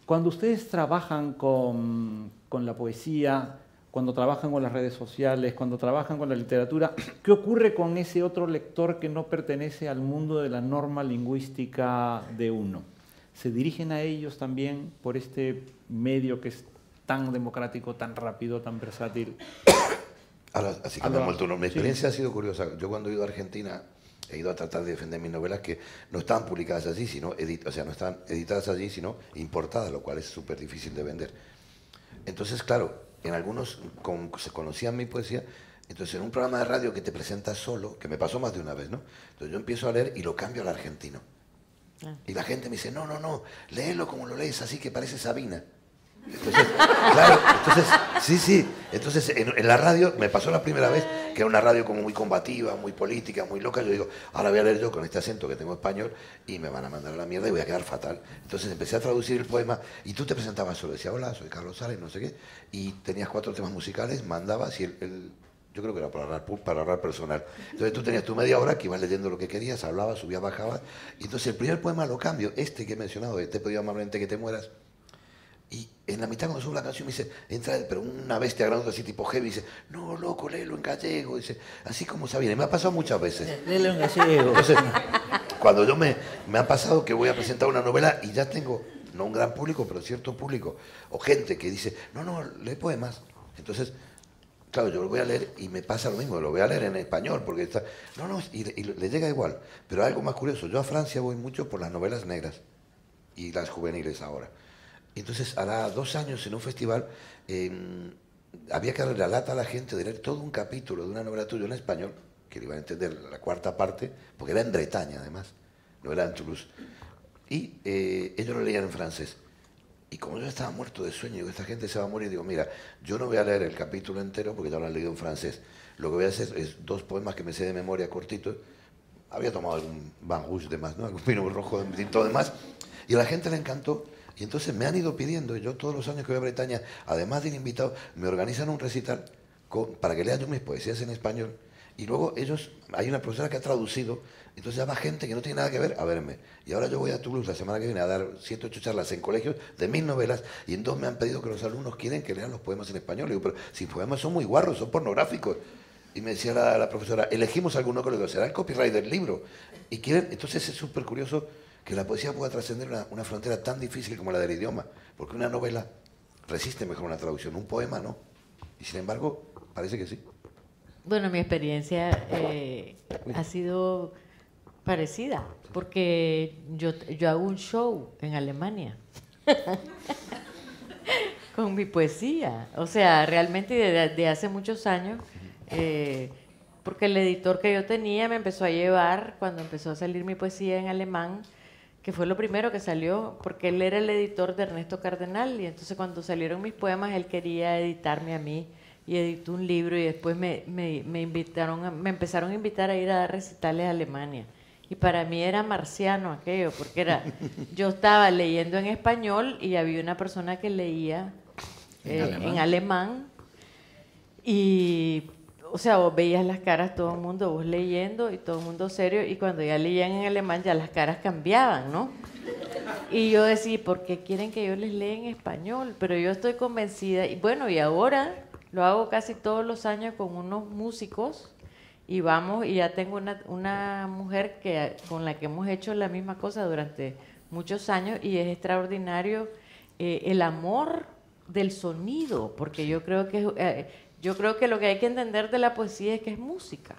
cuando ustedes trabajan con la poesía, cuando trabajan con las redes sociales, cuando trabajan con la literatura, ¿qué ocurre con ese otro lector que no pertenece al mundo de la norma lingüística de uno? ¿Se dirigen a ellos también por este medio que es tan democrático, tan rápido, tan versátil? Ahora, así que mi experiencia ha sido curiosa. Yo cuando he ido a Argentina he ido a tratar de defender mis novelas que no estaban publicadas allí, sino o sea, no estaban editadas allí, sino importadas, lo cual es súper difícil de vender. Entonces, claro, en algunos se conocían mi poesía. Entonces, en un programa de radio que te presentas solo, que me pasó más de una vez, ¿no? Entonces yo empiezo a leer y lo cambio al argentino. Y la gente me dice, no, léelo como lo lees, así que parece Sabina. Entonces, claro, sí. Entonces, en la radio, me pasó la primera vez, que era una radio como muy combativa, muy política, muy loca. Yo digo, ahora voy a leer yo con este acento que tengo español y me van a mandar a la mierda y voy a quedar fatal. Entonces empecé a traducir el poema y tú te presentabas solo, decía, hola, soy Carlos Sales, no sé qué, y tenías 4 temas musicales, mandabas y yo creo que era para ahorrar personal. Entonces tú tenías tu media hora que ibas leyendo lo que querías, hablabas, subías, bajabas. Y entonces el primer poema lo cambio, este que he mencionado, Te he pedido amablemente que te mueras. Y en la mitad cuando subo la canción me dice, entra, pero una bestia grande así tipo heavy, dice, no, loco, léelo en gallego, dice, así como Sabina. Y me ha pasado muchas veces. Léelo en gallego. Entonces, cuando me ha pasado que voy a presentar una novela y ya tengo, no un gran público, pero cierto público, o gente que dice, no, lee poemas. Entonces, claro, yo lo voy a leer y me pasa lo mismo, lo voy a leer en español, porque está... y le llega igual. Pero algo más curioso, yo a Francia voy mucho por las novelas negras y las juveniles ahora. Y entonces, hará 2 años en un festival, había que darle la lata a la gente de leer todo un capítulo de una novela tuya en español, que le iban a entender la 4ª parte, porque era en Bretaña además, no era en Toulouse. Y ellos lo leían en francés. Y como yo estaba muerto de sueño, digo, esta gente se va a morir, digo, mira, yo no voy a leer el capítulo entero porque ya lo han leído en francés. Lo que voy a hacer es 2 poemas que me sé de memoria cortitos. Había tomado algún Vin Rouge de más, ¿no? Algún vino rojo de todo demás. Y a la gente le encantó. Y entonces me han ido pidiendo, yo todos los años que voy a Bretaña, además de ir invitado, me organizan un recital para que lea yo mis poesías en español. Y luego hay una profesora que ha traducido, entonces llama gente que no tiene nada que ver a verme. Y ahora yo voy a Toulouse la semana que viene a dar 7 o 8 charlas en colegios de mis novelas, y en 2 me han pedido que los alumnos quieren que lean los poemas en español. Le digo, pero si poemas son muy guarros, son pornográficos. Y me decía la profesora, elegimos alguno que le digo, será el copyright del libro. Y quieren, entonces es súper curioso que la poesía pueda trascender una frontera tan difícil como la del idioma, porque una novela resiste mejor una traducción, un poema no. Y sin embargo, parece que sí. Bueno, mi experiencia ha sido parecida, porque yo hago un show en Alemania con mi poesía. O sea, realmente desde hace muchos años, porque el editor que yo tenía me empezó a llevar cuando empezó a salir mi poesía en alemán, que fue lo primero que salió, porque él era el editor de Ernesto Cardenal, y entonces cuando salieron mis poemas él quería editarme a mí, y editó un libro, y después me empezaron a invitar a ir a dar recitales a Alemania. Y para mí era marciano aquello, porque yo estaba leyendo en español y había una persona que leía en alemán, y o sea, vos veías las caras, todo el mundo, vos leyendo y todo el mundo serio, y cuando ya leían en alemán ya las caras cambiaban, ¿no? Y yo decía, ¿por qué quieren que yo les lea en español? Pero yo estoy convencida, y bueno, y ahora lo hago casi todos los años con unos músicos y vamos, y ya tengo una mujer con la que hemos hecho la misma cosa durante muchos años, y es extraordinario el amor del sonido, porque yo creo que lo que hay que entender de la poesía es que es música,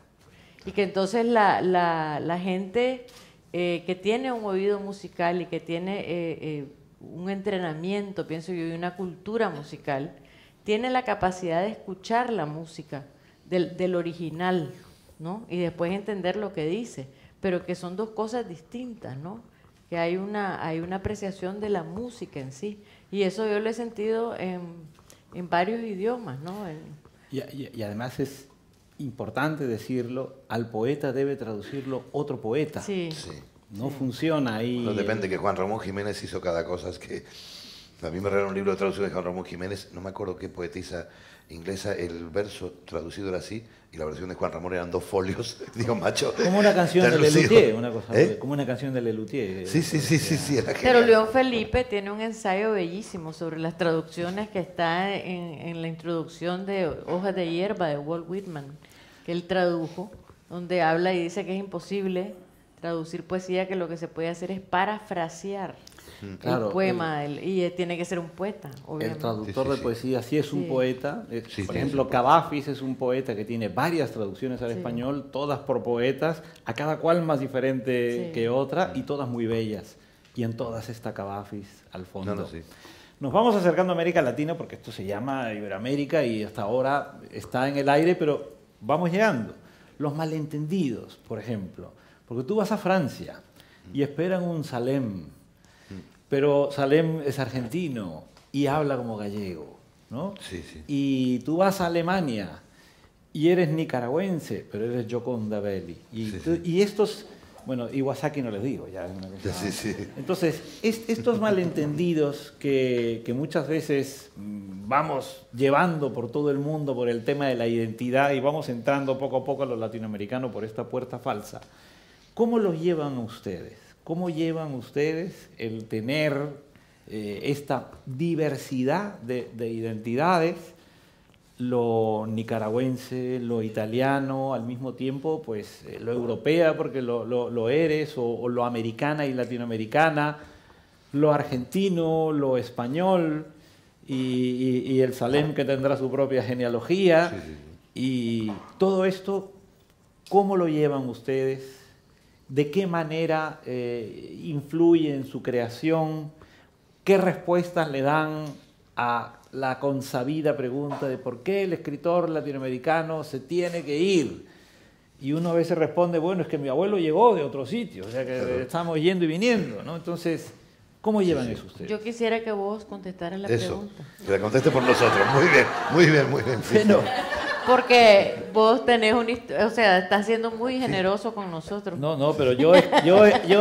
y que entonces la gente que tiene un oído musical y que tiene un entrenamiento, pienso yo, y una cultura musical, tiene la capacidad de escuchar la música del original, ¿no? Y después entender lo que dice, pero que son dos cosas distintas, ¿no? Que hay una apreciación de la música en sí, y eso yo lo he sentido en varios idiomas, ¿no? Y además es importante decirlo, al poeta debe traducirlo otro poeta. Sí. Sí. No funciona ahí. No depende, que Juan Ramón Jiménez hizo cada cosa. Es que a mí me regalaron un libro de traducción de Juan Ramón Jiménez, no me acuerdo qué poetisa inglesa, el verso traducido era así, y la versión de Juan Ramón eran 2 folios. Digo, macho. Como una canción de lucido. Lelutier, una cosa, como una canción de Lelutier. Sí, era Pero genial. León Felipe tiene un ensayo bellísimo sobre las traducciones que está en la introducción de Hojas de Hierba de Walt Whitman, que él tradujo, donde habla y dice que es imposible traducir poesía, que lo que se puede hacer es parafrasear Claro, el poema, y tiene que ser un poeta, obviamente. El traductor Sí, de sí. poesía sí es un Sí. poeta. Sí, Por sí, ejemplo, sí. Cavafis es un poeta que tiene varias traducciones al Sí. español, todas por poetas, a cada cual más diferente Sí. que otra, y todas muy bellas. Y en todas está Cavafis al fondo. No, sí. Nos vamos acercando a América Latina porque esto se llama Iberoamérica y hasta ahora está en el aire, pero vamos llegando. Los malentendidos, por ejemplo. Porque tú vas a Francia y esperan un Salem, pero Salem es argentino y habla como gallego, ¿no? Sí, sí. Y tú vas a Alemania y eres nicaragüense, pero eres Gioconda Belli. Y estos, bueno, Iwasaki no les digo, ya es una cosa. Sí. Entonces, estos malentendidos que muchas veces vamos llevando por todo el mundo por el tema de la identidad y vamos entrando poco a poco a los latinoamericanos por esta puerta falsa, ¿cómo los llevan ustedes? ¿Cómo llevan ustedes el tener esta diversidad de identidades, lo nicaragüense, lo italiano, al mismo tiempo, pues lo europea porque lo eres, o lo americana y latinoamericana, lo argentino, lo español, y el Salem que tendrá su propia genealogía, y todo esto, ¿cómo lo llevan ustedes? ¿De qué manera influye en su creación? ¿Qué respuestas le dan a la consabida pregunta de por qué el escritor latinoamericano se tiene que ir? Y uno a veces responde, bueno, es que mi abuelo llegó de otro sitio, o sea que estamos yendo y viniendo, ¿no? Entonces, ¿cómo llevan eso ustedes? Yo quisiera que vos contestaras la Eso, pregunta. que la conteste por nosotros. Muy bien. Sí. Bueno, Porque vos tenés o sea, estás siendo muy generoso con nosotros. no, pero yo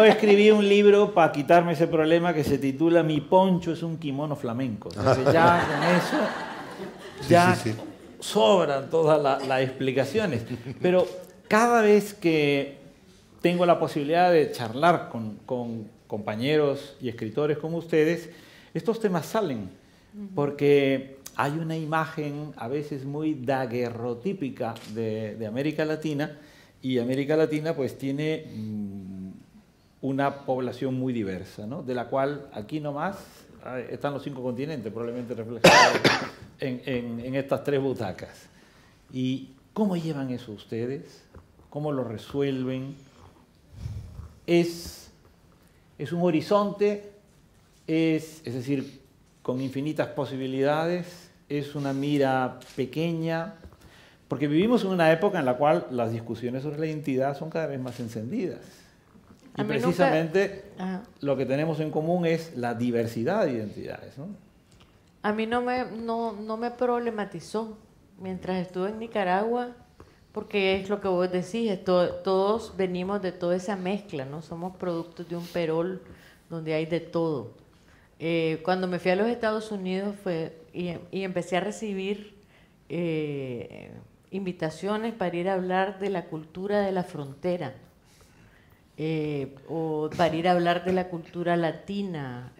escribí un libro para quitarme ese problema que se titula Mi poncho es un kimono flamenco. O sea, que ya con eso ya Sí. sobran todas las explicaciones. Pero cada vez que tengo la posibilidad de charlar con compañeros y escritores como ustedes, estos temas salen, porque hay una imagen a veces muy daguerrotípica de América Latina, y América Latina pues tiene una población muy diversa, ¿no? De la cual aquí nomás están los 5 continentes probablemente reflejados en estas 3 butacas. ¿Y cómo llevan eso ustedes? ¿Cómo lo resuelven? Es un horizonte, es decir, con infinitas posibilidades, es una mira pequeña, porque vivimos en una época en la cual las discusiones sobre la identidad son cada vez más encendidas. Y precisamente lo que tenemos en común es la diversidad de identidades, ¿no? A mí no me problematizó mientras estuve en Nicaragua, porque es lo que vos decís, todos venimos de toda esa mezcla, ¿no? Somos productos de un perol donde hay de todo. Cuando me fui a los Estados Unidos y empecé a recibir invitaciones para ir a hablar de la cultura de la frontera, o para ir a hablar de la cultura latina,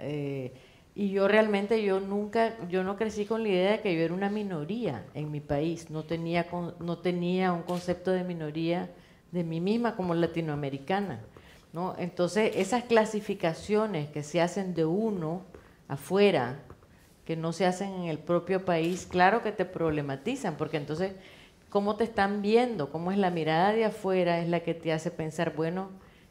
Y yo realmente, yo no crecí con la idea de que yo era una minoría en mi país. No tenía un concepto de minoría de mí misma como latinoamericana, ¿no? Entonces, esas clasificaciones que se hacen de uno afuera, que no se hacen en el propio país, claro que te problematizan, porque entonces, ¿cómo te están viendo? ¿Cómo es la mirada de afuera? Es la que te hace pensar, bueno,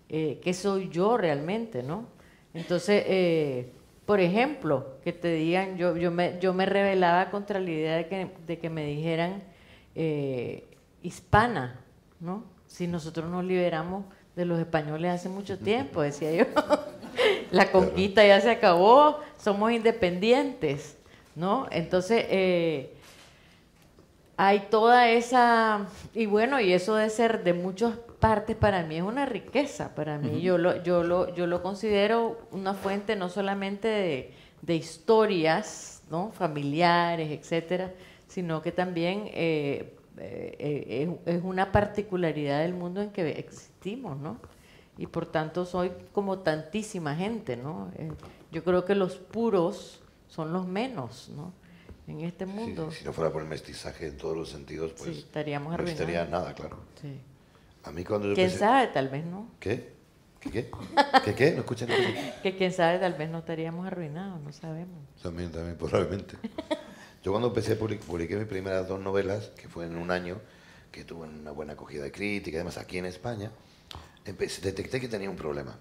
¿qué soy yo realmente, no? Entonces, por ejemplo, que te digan, yo me rebelaba contra la idea de que me dijeran hispana, ¿no? Si nosotros nos liberamos de los españoles hace mucho tiempo, decía yo. La conquista ya se acabó, somos independientes, ¿no? Entonces, hay toda esa, y bueno, y eso de ser de muchas partes para mí es una riqueza, para mí. Yo lo considero una fuente no solamente de historias, ¿no? Familiares, etcétera, sino que también es una particularidad del mundo en que existimos, ¿no? Y por tanto soy como tantísima gente, ¿no? Yo creo que los puros son los menos, ¿no? En este mundo. Sí, si no fuera por el mestizaje en todos los sentidos, pues sí, estaríamos no arruinados. estaría nada, claro. Sí. A mí cuando yo ¿Quién empecé... sabe? Tal vez no. ¿Qué? ¿Qué? No escuchan. Que quién sabe, tal vez no estaríamos arruinados, no sabemos. También, probablemente. Yo cuando empecé, publiqué mis primeras 2 novelas, que fue en un año, que tuvo una buena acogida de crítica, además aquí en España, detecté que tenía un problema.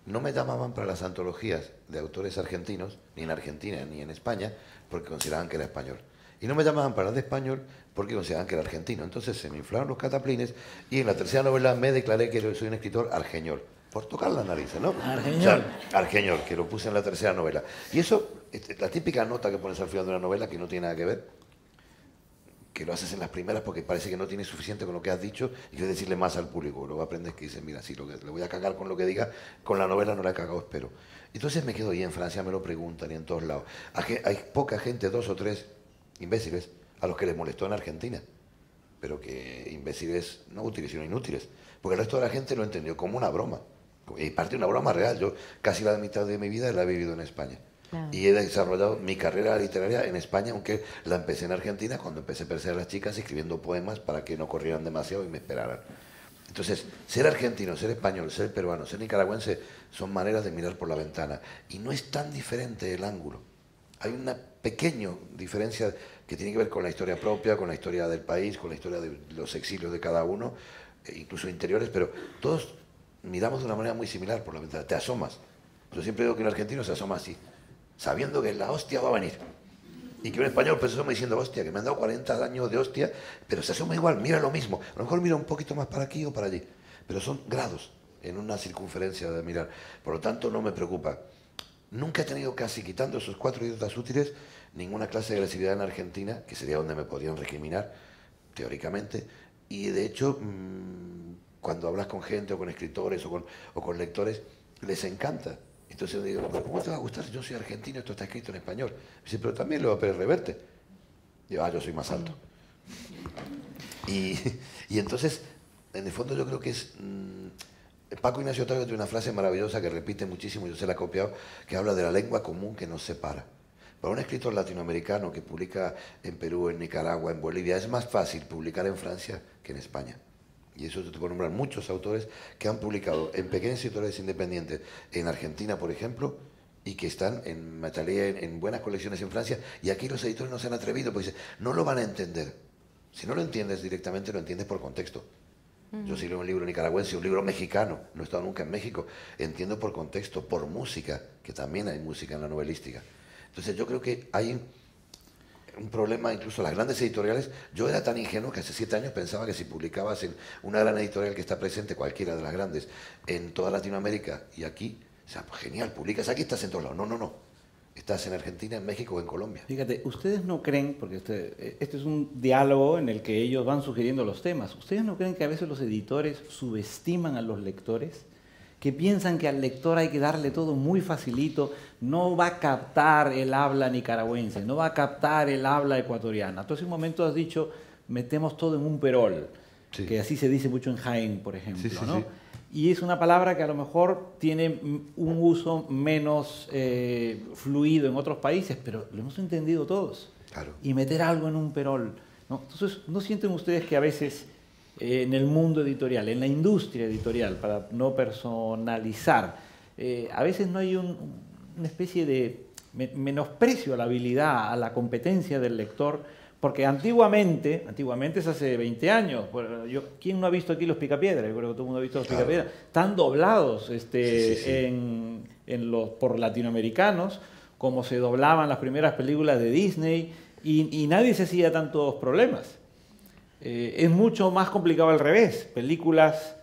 No me llamaban para las antologías de autores argentinos, ni en Argentina ni en España, porque consideraban que era español. Y no me llamaban para las de español porque consideraban que era argentino. Entonces se me inflaron los cataplines y en la tercera novela me declaré que soy un escritor argeñol. Por tocar la nariz, ¿no? Argeñol. O sea, argeñol, que lo puse en la tercera novela. Y eso, la típica nota que pones al final de una novela que no tiene nada que ver, que lo haces en las primeras porque parece que no tienes suficiente con lo que has dicho y quieres decirle más al público. Luego aprendes que dices, mira, sí, le voy a cagar con lo que diga, con la novela no la he cagado, espero. Entonces me quedo ahí, en Francia me lo preguntan y en todos lados. Hay poca gente, 2 o 3 imbéciles, a los que les molestó en Argentina, pero que imbéciles no útiles, sino inútiles, porque el resto de la gente lo entendió como una broma, y parte de una broma real. Yo casi la mitad de mi vida la he vivido en España. Claro. Y he desarrollado mi carrera literaria en España, aunque la empecé en Argentina cuando empecé a perseguir a las chicas escribiendo poemas para que no corrieran demasiado y me esperaran. Entonces, ser argentino, ser español, ser peruano, ser nicaragüense son maneras de mirar por la ventana. Y no es tan diferente el ángulo. Hay una pequeña diferencia que tiene que ver con la historia propia, con la historia del país, con la historia de los exilios de cada uno, incluso interiores, pero todos miramos de una manera muy similar por la ventana. Te asomas. Yo siempre digo que un argentino se asoma así, sabiendo que la hostia va a venir. Y que un español pues se asoma diciendo, hostia, que me han dado 40 años de hostia, pero se asoma igual, mira lo mismo. A lo mejor mira un poquito más para aquí o para allí, pero son grados en una circunferencia de mirar. Por lo tanto, no me preocupa. Nunca he tenido casi, quitando esos 4 idiotas útiles, ninguna clase de agresividad en Argentina, que sería donde me podrían recriminar, teóricamente. Y de hecho, cuando hablas con gente o con escritores o con lectores, les encanta. Entonces yo digo, ¿pero cómo te va a gustar? Yo soy argentino, esto está escrito en español. Me dice, pero también lo va a Pérez Reverte. Digo, yo soy más alto. Y entonces, en el fondo yo creo que es... Paco Ignacio Távez tiene una frase maravillosa que repite muchísimo, yo se la he copiado, que habla de la lengua común que nos separa. Para un escritor latinoamericano que publica en Perú, en Nicaragua, en Bolivia, es más fácil publicar en Francia que en España. Y eso te puedo nombrar muchos autores que han publicado en pequeñas editoriales independientes, en Argentina, por ejemplo, y que están en Matalier, en buenas colecciones en Francia, y aquí los editores no se han atrevido, porque dicen, no lo van a entender. Si no lo entiendes directamente, lo entiendes por contexto. Yo si leo un libro nicaragüense, un libro mexicano, no he estado nunca en México, entiendo por contexto, por música, que también hay música en la novelística. Entonces yo creo que hay un problema, incluso las grandes editoriales. Yo era tan ingenuo que hace 7 años pensaba que si publicabas en una gran editorial que está presente, cualquiera de las grandes, en toda Latinoamérica y aquí, o sea, pues genial, publicas aquí, estás en todos lados. No. Estás en Argentina, en México o en Colombia. Fíjate, ustedes no creen, porque este es un diálogo en el que ellos van sugiriendo los temas, ¿ustedes no creen que a veces los editores subestiman a los lectores? Que piensan que al lector hay que darle todo muy facilito, no va a captar el habla nicaragüense, no va a captar el habla ecuatoriana. Entonces en un momento has dicho, metemos todo en un perol, sí, que así se dice mucho en Jaén, por ejemplo, sí, ¿no? Sí. y es una palabra que a lo mejor tiene un uso menos fluido en otros países, pero lo hemos entendido todos. Claro. Y meter algo en un perol, ¿no? Entonces, ¿no sienten ustedes que a veces en el mundo editorial, en la industria editorial, para no personalizar, a veces no hay una especie de menosprecio a la habilidad, a la competencia del lector? Porque antiguamente es hace 20 años, ¿quién no ha visto aquí Los Picapiedra? Yo creo que todo el mundo ha visto Los Picapiedra. Están doblados por latinoamericanos, como se doblaban las primeras películas de Disney, y nadie se hacía tantos problemas. Es mucho más complicado al revés. Películas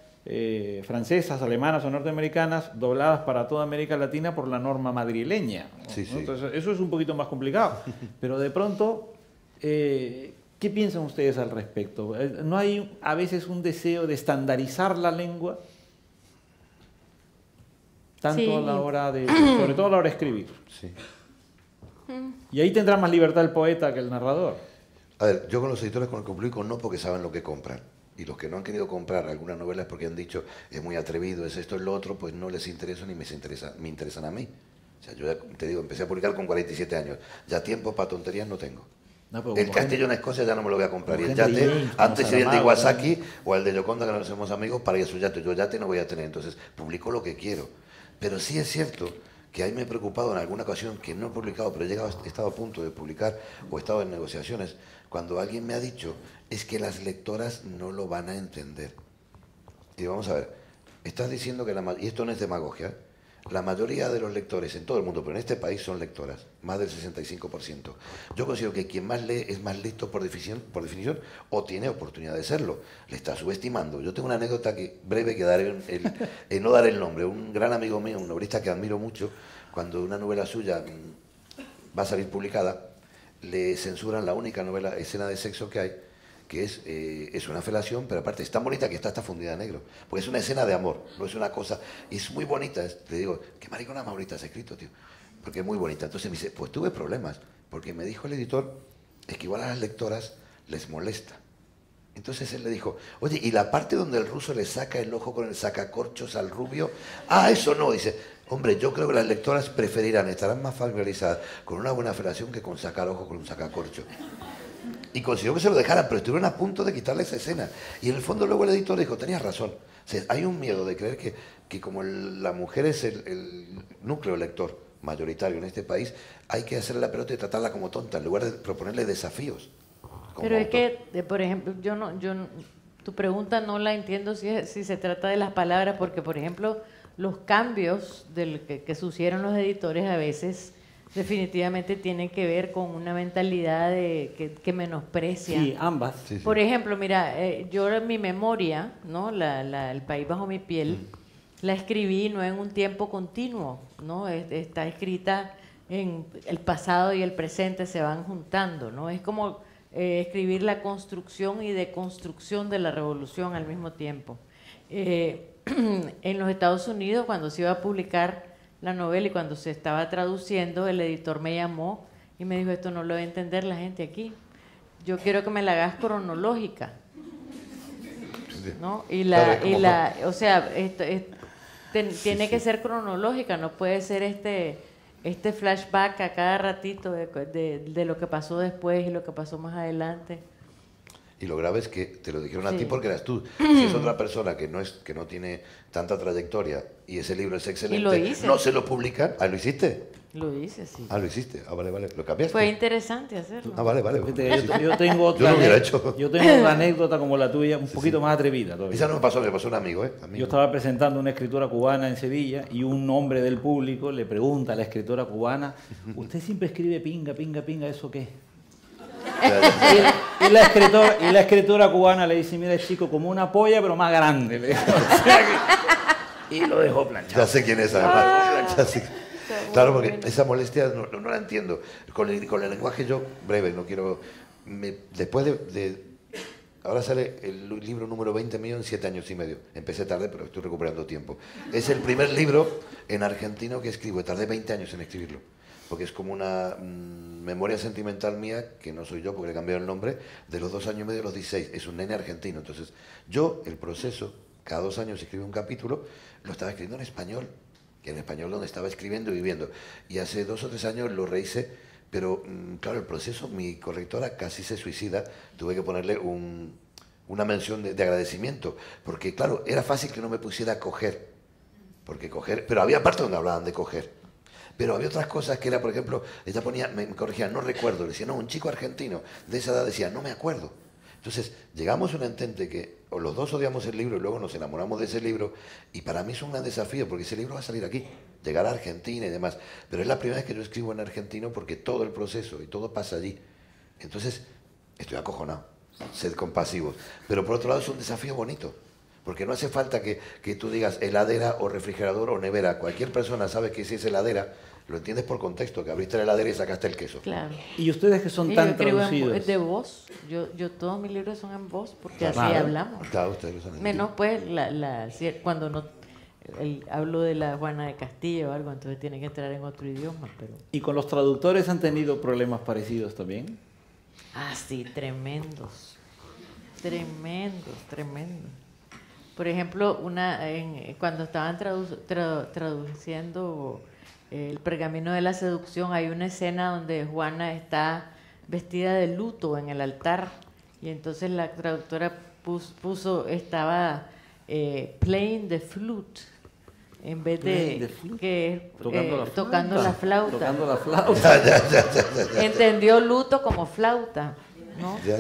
francesas, alemanas o norteamericanas dobladas para toda América Latina por la norma madrileña, ¿no? Sí, sí. Entonces, eso es un poquito más complicado. Pero de pronto, ¿qué piensan ustedes al respecto? ¿No hay a veces un deseo de estandarizar la lengua? Tanto Sí. a la hora de, sobre todo a la hora de escribir. Sí. Y ahí tendrá más libertad el poeta que el narrador. A ver, yo con los editores con los que publico no porque saben lo que compran. Y los que no han querido comprar algunas novelas porque han dicho es muy atrevido, es esto, es lo otro, pues no les interesa ni me interesan a mí. O sea, yo ya te digo, empecé a publicar con 47 años. Ya tiempo para tonterías no tengo. No, pero El como Castillo en Escocia ya no me lo voy a comprar. Y el como Henry yate, James, como antes sería el de Saramago, Iwasaki o el de Yoconda, que no somos amigos, para ir a su yate. Yo yate no voy a tener, entonces publico lo que quiero. Pero sí es cierto que ahí me he preocupado en alguna ocasión que no he publicado, pero he estado a punto de publicar o he estado en negociaciones, cuando alguien me ha dicho, es que las lectoras no lo van a entender. Y vamos a ver, estás diciendo que y esto no es demagogia, la mayoría de los lectores en todo el mundo, pero en este país son lectoras, más del 65%. Yo considero que quien más lee es más listo por definición o tiene oportunidad de serlo. Le está subestimando. Yo tengo una anécdota breve que daré, no daré el nombre. Un gran amigo mío, un novelista que admiro mucho, cuando una novela suya va a salir publicada, le censuran la única escena de sexo que hay, que es una felación, pero aparte es tan bonita que está fundida en negro, porque es una escena de amor, no es una cosa, y es muy bonita. Te digo, qué maricona más bonita has escrito, tío, porque es muy bonita. Entonces me dice, pues tuve problemas, porque me dijo el editor, es que igual a las lectoras les molesta. Entonces él le dijo, oye, ¿y la parte donde el ruso le saca el ojo con el sacacorchos al rubio? Ah, eso no, dice. Hombre, yo creo que las lectoras preferirán, estarán más familiarizadas con una buena felación que con sacar ojo con un sacacorcho. Y consiguió que se lo dejaran, pero estuvieron a punto de quitarle esa escena. Y en el fondo luego el editor dijo, tenías razón. O sea, hay un miedo de creer que como la mujer es el núcleo lector mayoritario en este país, hay que hacerle la pelota y tratarla como tonta, en lugar de proponerle desafíos. Pero es que, por ejemplo, tu pregunta no la entiendo si se trata de las palabras, porque, por ejemplo, los cambios que sucedieron los editores a veces definitivamente tienen que ver con una mentalidad que menosprecia. Sí, ambas. Sí, sí. Por ejemplo, mira, yo en mi memoria, ¿no? El país bajo mi piel, la escribí no en un tiempo continuo, ¿no? Está escrita en el pasado y el presente se van juntando, ¿no? Es como escribir la construcción y deconstrucción de la revolución al mismo tiempo. En los Estados Unidos, cuando se iba a publicar la novela y cuando se estaba traduciendo, el editor me llamó y me dijo, esto no lo va a entender la gente aquí. Yo quiero que me la hagas cronológica, ¿no? O sea, tiene que ser cronológica, no puede ser este flashback a cada ratito de lo que pasó después y lo que pasó más adelante. Y lo grave es que te lo dijeron a Sí. ti porque eras tú. Si es otra persona que no tiene tanta trayectoria y ese libro es excelente, Y lo hice. no se lo publican. Ah, ¿lo hiciste? Lo hice, sí. Ah, lo hiciste. Ah, vale, vale. ¿Lo cambiaste? Fue interesante hacerlo. Ah, vale, vale. Yo tengo otra, Yo lo hubiera hecho. yo tengo una anécdota como la tuya, un poquito más atrevida todavía. Esa no me pasó a un amigo, ¿eh? Yo estaba presentando una escritora cubana en Sevilla y un hombre del público le pregunta a la escritora cubana, ¿usted siempre escribe pinga, pinga, pinga, ¿eso qué? Y la escritora cubana le dice, mira, chico, como una polla, pero más grande. Le dijo. O sea y lo dejó planchado. Ya sé quién es, además. Ya sé. Claro, porque esa molestia no la entiendo. Con el lenguaje yo, breve, no quiero... después ahora sale el libro número 20 mío en 7 años y medio. Empecé tarde, pero estoy recuperando tiempo. Es el primer libro en argentino que escribo. Tardé 20 años en escribirlo. Porque es como una memoria sentimental mía, que no soy yo porque le cambié el nombre, de los 2 años y medio a los 16. Es un nene argentino. Entonces, el proceso cada 2 años escribe un capítulo, lo estaba escribiendo en español, que en español donde estaba escribiendo y viviendo. Y hace 2 o 3 años lo rehice, pero claro, el proceso, mi correctora casi se suicida, tuve que ponerle una mención de agradecimiento, porque claro, era fácil que no me pusiera a coger, porque coger, pero había partes donde hablaban de coger. Pero había otras cosas que era, por ejemplo, ella ponía, me corregía, no recuerdo, le decía, no, un chico argentino de esa edad decía, no me acuerdo. Entonces, llegamos a un entente que o los dos odiamos el libro y luego nos enamoramos de ese libro, y para mí es un gran desafío, porque ese libro va a salir aquí, llegar a Argentina y demás. Pero es la primera vez que yo escribo en argentino porque todo el proceso y todo pasa allí. Entonces, estoy acojonado, sed compasivos. Pero por otro lado es un desafío bonito. Porque no hace falta que tú digas heladera o refrigerador o nevera. Cualquier persona sabe que si es heladera, lo entiendes por contexto, que abriste la heladera y sacaste el queso. Claro. Y ustedes que son Y tan yo escribo traducidos. de voz. Yo todos mis libros son en voz porque así Claro. hablamos. Claro, ustedes lo saben. Menos pues cuando no hablo de la Juana de Castilla o algo, entonces tiene que entrar en otro idioma. Pero ¿Y con los traductores han tenido problemas parecidos también? sí, tremendos. Por ejemplo, cuando estaban traduciendo El pergamino de la seducción, hay una escena donde Juana está vestida de luto en el altar, y entonces la traductora estaba playing the flute en vez de que tocando la flauta. Tocando la flauta. Entendió luto como flauta, ¿no? Ya.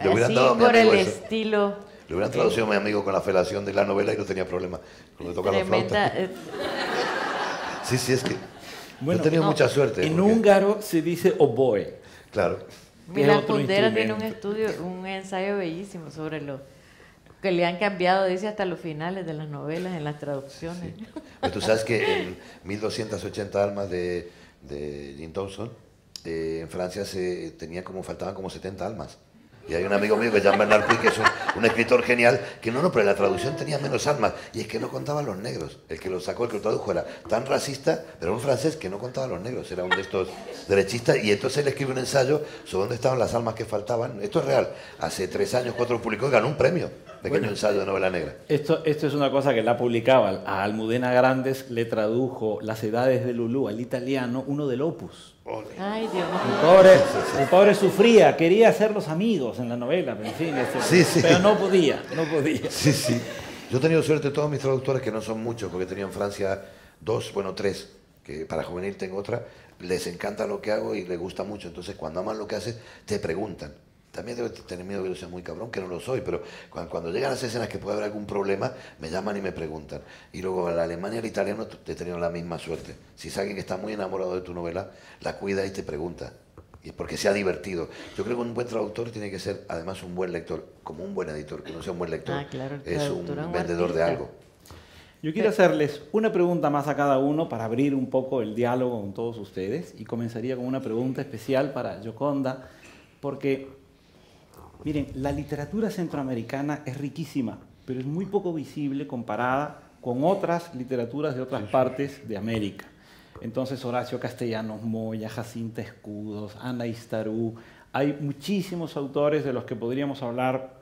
Le hubieran Así dado a mi por el amigo eso. estilo. Le hubieran traducido a mi amigo con la felación de la novela y no tenía problema cuando toca la flauta. Sí, es que yo he tenido mucha suerte. En porque- húngaro se dice oboe. Claro. Milán otro Kundera tiene instrumento. un ensayo bellísimo sobre lo que le han cambiado, dice, hasta los finales de las novelas en las traducciones. Pues tú sabes que en 1280 almas de Jim Thompson, en Francia faltaban como 70 almas. Y hay un amigo mío que es Jean-Bernard Puig, que es un escritor genial, que no, pero en la traducción tenía menos almas. Y es que no contaba los negros. El que lo sacó, el que lo tradujo, era tan racista, pero un francés que no contaba los negros. Era uno de estos derechistas. Y entonces él escribe un ensayo sobre dónde estaban las almas que faltaban. Esto es real. Hace 3 años, 4 lo publicó y ganó un premio. Pequeño ensayo de novela negra. Esto es una cosa que la publicaba. A Almudena Grandes le tradujo Las edades de Lulú al italiano, uno del Opus. Ay, Dios El pobre sufría, quería hacerlos amigos en la novela, pero en fin, Sí. pero no podía. Sí. Yo he tenido suerte, todos mis traductores, que no son muchos, porque he tenido en Francia 2, bueno, 3, que para juvenil tengo otra, les encanta lo que hago y les gusta mucho. Entonces, cuando aman lo que haces, te preguntan. También debo tener miedo que yo sea muy cabrón, que no lo soy, pero cuando llegan las escenas que puede haber algún problema, me llaman y me preguntan. Y luego el alemán y el italiano he tenido la misma suerte. Si es alguien que está muy enamorado de tu novela, la cuida y te pregunta. Y es porque sea divertido. Yo creo que un buen traductor tiene que ser además un buen lector, como un buen editor, que no sea un buen lector. Claro, el es un traductor es un vendedor de artista. algo. Yo quiero hacerles una pregunta más a cada uno para abrir un poco el diálogo con todos ustedes, y comenzaría con una pregunta especial para Gioconda, porque miren, la literatura centroamericana es riquísima, pero es muy poco visible comparada con otras literaturas de otras partes de América. Entonces, Horacio Castellanos Moya, Jacinta Escudos, Ana Istarú, hay muchísimos autores de los que podríamos hablar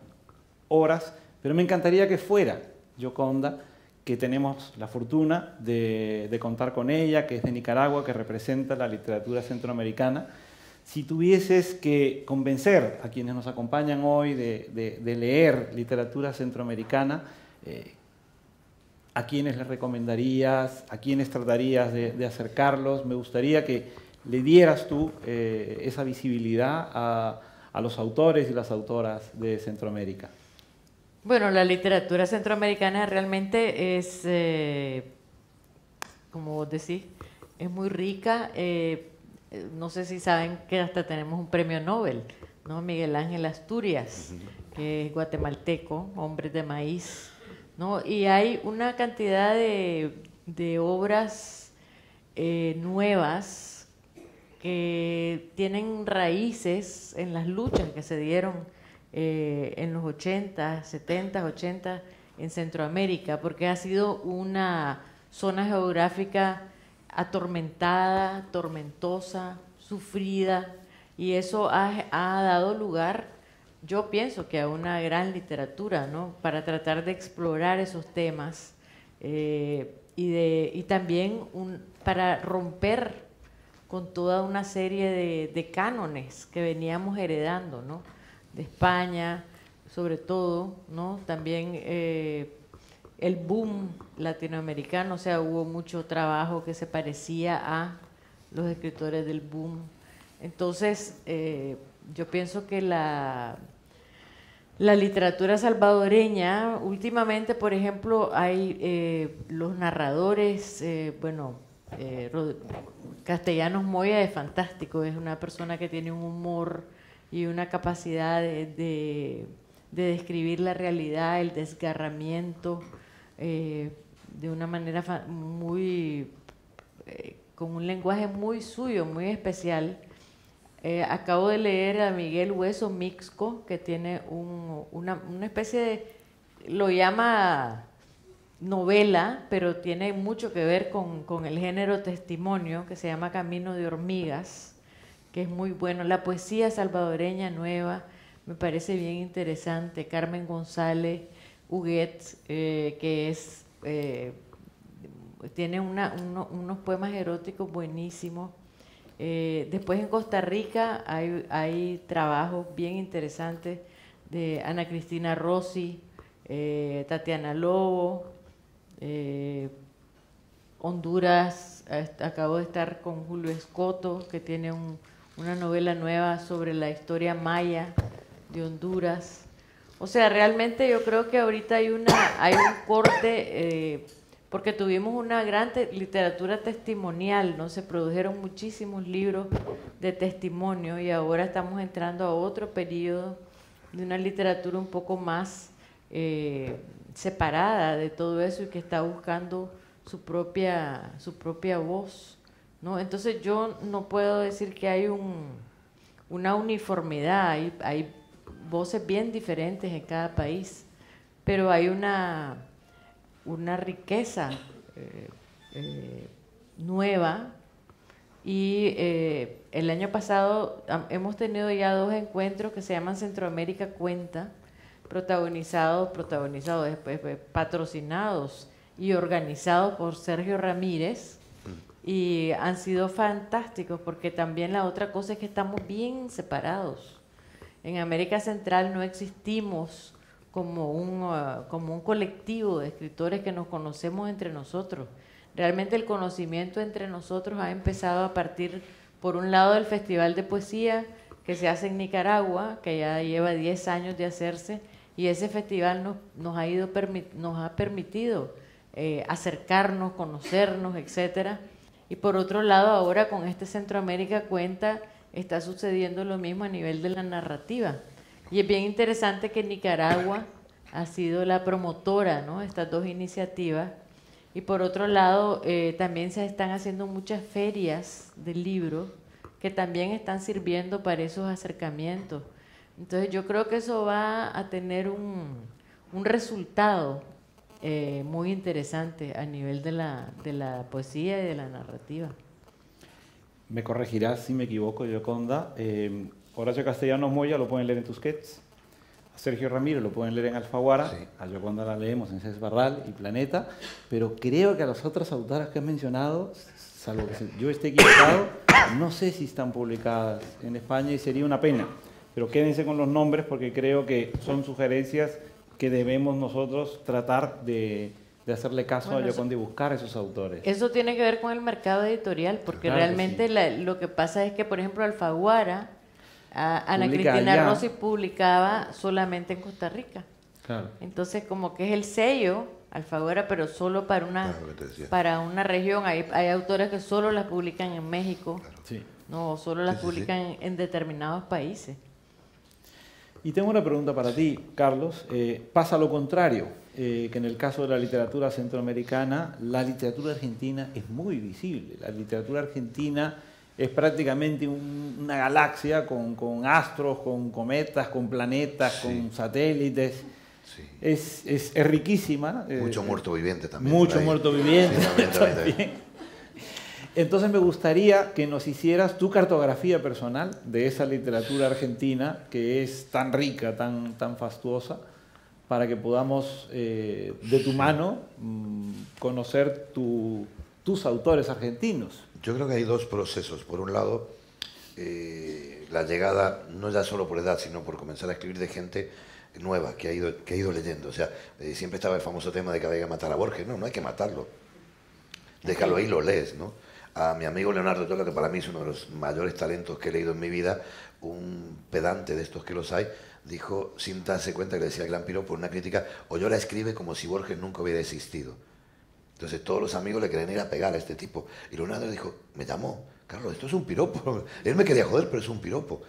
horas, pero me encantaría que fuera Gioconda, que tenemos la fortuna de contar con ella, que es de Nicaragua, que representa la literatura centroamericana. Si tuvieses que convencer a quienes nos acompañan hoy de leer literatura centroamericana, ¿a quiénes les recomendarías? ¿A quiénes tratarías de acercarlos? Me gustaría que le dieras tú esa visibilidad a los autores y las autoras de Centroamérica. Bueno, la literatura centroamericana realmente es, como vos decís, es muy rica. No sé si saben que hasta tenemos un premio Nobel, ¿no? Miguel Ángel Asturias, que es guatemalteco, hombre de maíz, ¿no? Y hay una cantidad de obras nuevas que tienen raíces en las luchas que se dieron en los 80, 70, 80 en Centroamérica, porque ha sido una zona geográfica atormentada, tormentosa, sufrida, y eso ha dado lugar yo pienso que a una gran literatura, ¿no? Para tratar de explorar esos temas y también para romper con toda una serie de cánones que veníamos heredando, ¿no? De España, sobre todo, ¿no? También el boom latinoamericano, o sea, hubo mucho trabajo que se parecía a los escritores del boom. Entonces, yo pienso que la literatura salvadoreña, últimamente, por ejemplo, hay los narradores, Castellanos Moya es fantástico, es una persona que tiene un humor y una capacidad de describir la realidad, el desgarramiento, de una manera con un lenguaje muy suyo, muy especial. Acabo de leer a Miguel Hueso Mixco, que tiene una especie de, lo llama novela, pero tiene mucho que ver con el género testimonio, que se llama Camino de Hormigas, que es muy bueno. La poesía salvadoreña nueva me parece bien interesante. Carmen González Huguet, que tiene unos poemas eróticos buenísimos. Después en Costa Rica hay trabajos bien interesantes de Ana Cristina Rossi, Tatiana Lobo, Honduras, acabo de estar con Julio Escoto, que tiene una novela nueva sobre la historia maya de Honduras. O sea, realmente yo creo que ahorita hay un corte, porque tuvimos una gran literatura testimonial, ¿no? Se produjeron muchísimos libros de testimonio y ahora estamos entrando a otro periodo de una literatura un poco más separada de todo eso y que está buscando su propia voz, ¿no? Entonces yo no puedo decir que hay una uniformidad, hay voces bien diferentes en cada país, pero hay una riqueza nueva y el año pasado hemos tenido ya 2 encuentros que se llaman Centroamérica Cuenta, patrocinados y organizados por Sergio Ramírez, y han sido fantásticos porque también la otra cosa es que estamos bien separados. En América Central no existimos como un colectivo de escritores que nos conocemos entre nosotros. Realmente el conocimiento entre nosotros ha empezado a partir, por un lado, del Festival de Poesía que se hace en Nicaragua, que ya lleva 10 años de hacerse, y ese festival nos ha permitido acercarnos, conocernos, etcétera. Y por otro lado, ahora con este Centroamérica Cuenta está sucediendo lo mismo a nivel de la narrativa. Y es bien interesante que Nicaragua ha sido la promotora, ¿no?, de estas 2 iniciativas. Y por otro lado, también se están haciendo muchas ferias del libro que también están sirviendo para esos acercamientos. Entonces yo creo que eso va a tener un resultado muy interesante a nivel de la poesía y de la narrativa. Me corregirás si me equivoco, Gioconda. Horacio Castellanos Moya lo pueden leer en Tusquets, a Sergio Ramírez lo pueden leer en Alfaguara, sí. A Gioconda la leemos en Cés Barral y Planeta, pero creo que a las otras autoras que has mencionado, salvo que yo esté equivocado, no sé si están publicadas en España y sería una pena. Pero quédense con los nombres porque creo que son sugerencias que debemos nosotros tratar de hacerle caso a Gioconda y buscar a esos autores. Eso tiene que ver con el mercado editorial, porque claro, realmente sí. Lo que pasa es que, por ejemplo, Alfaguara, Ana Cristina Rossi publicaba solamente en Costa Rica. Claro. Entonces, como que es el sello Alfaguara, pero solo para una región. Hay autores que solo las publican en México, claro. Sí. No, solo las publican en determinados países. Y tengo una pregunta para ti, Carlos. Pasa lo contrario, que en el caso de la literatura centroamericana, la literatura argentina es muy visible. La literatura argentina es prácticamente una galaxia con astros, con cometas, con planetas, sí. Con satélites. Sí. Es riquísima. Mucho muerto viviente también. Mucho muerto viviente. Sí, también. Entonces me gustaría que nos hicieras tu cartografía personal de esa literatura argentina que es tan rica, tan fastuosa, para que podamos de tu mano conocer tus autores argentinos. Yo creo que hay dos procesos. Por un lado, la llegada, no ya solo por edad, sino por comenzar a escribir de gente nueva que ha ido leyendo. O sea, siempre estaba el famoso tema de que había que matar a Borges. No, no hay que matarlo. Déjalo ahí, lo lees, ¿no? A mi amigo Leonardo Yola, que para mí es uno de los mayores talentos que he leído en mi vida, un pedante de estos que los hay, dijo, sin darse cuenta, que le decía el gran piropo por una crítica, Oyola escribe como si Borges nunca hubiera existido. Entonces todos los amigos le querían ir a pegar a este tipo. Y Leonardo dijo, me llamó, Carlos, esto es un piropo. Él me quería joder, pero es un piropo.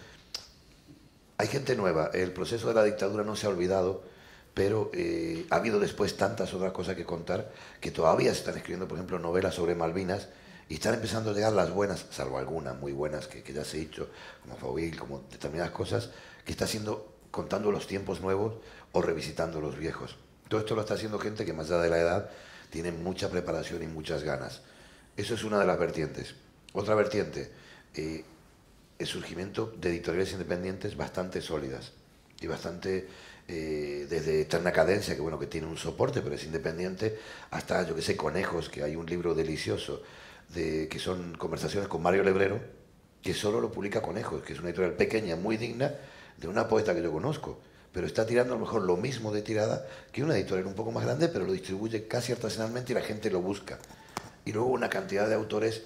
Hay gente nueva, el proceso de la dictadura no se ha olvidado, pero ha habido después tantas otras cosas que contar que todavía se están escribiendo, por ejemplo, novelas sobre Malvinas, y están empezando a llegar las buenas, salvo algunas muy buenas que ya se ha dicho, como Faubil, como determinadas cosas, que está haciendo, contando los tiempos nuevos o revisitando los viejos. Todo esto lo está haciendo gente que más allá de la edad tiene mucha preparación y muchas ganas. Eso es una de las vertientes. Otra vertiente, el surgimiento de editoriales independientes bastante sólidas y bastante, desde Eterna Cadencia, que bueno, que tiene un soporte, pero es independiente, hasta, yo que sé, Conejos, que hay un libro delicioso, que son conversaciones con Mario Lebrero, que solo lo publica Conejos, que es una editorial pequeña, muy digna, de una poeta que yo conozco, pero está tirando a lo mejor lo mismo de tirada que una editorial un poco más grande, pero lo distribuye casi artesanalmente y la gente lo busca. Y luego una cantidad de autores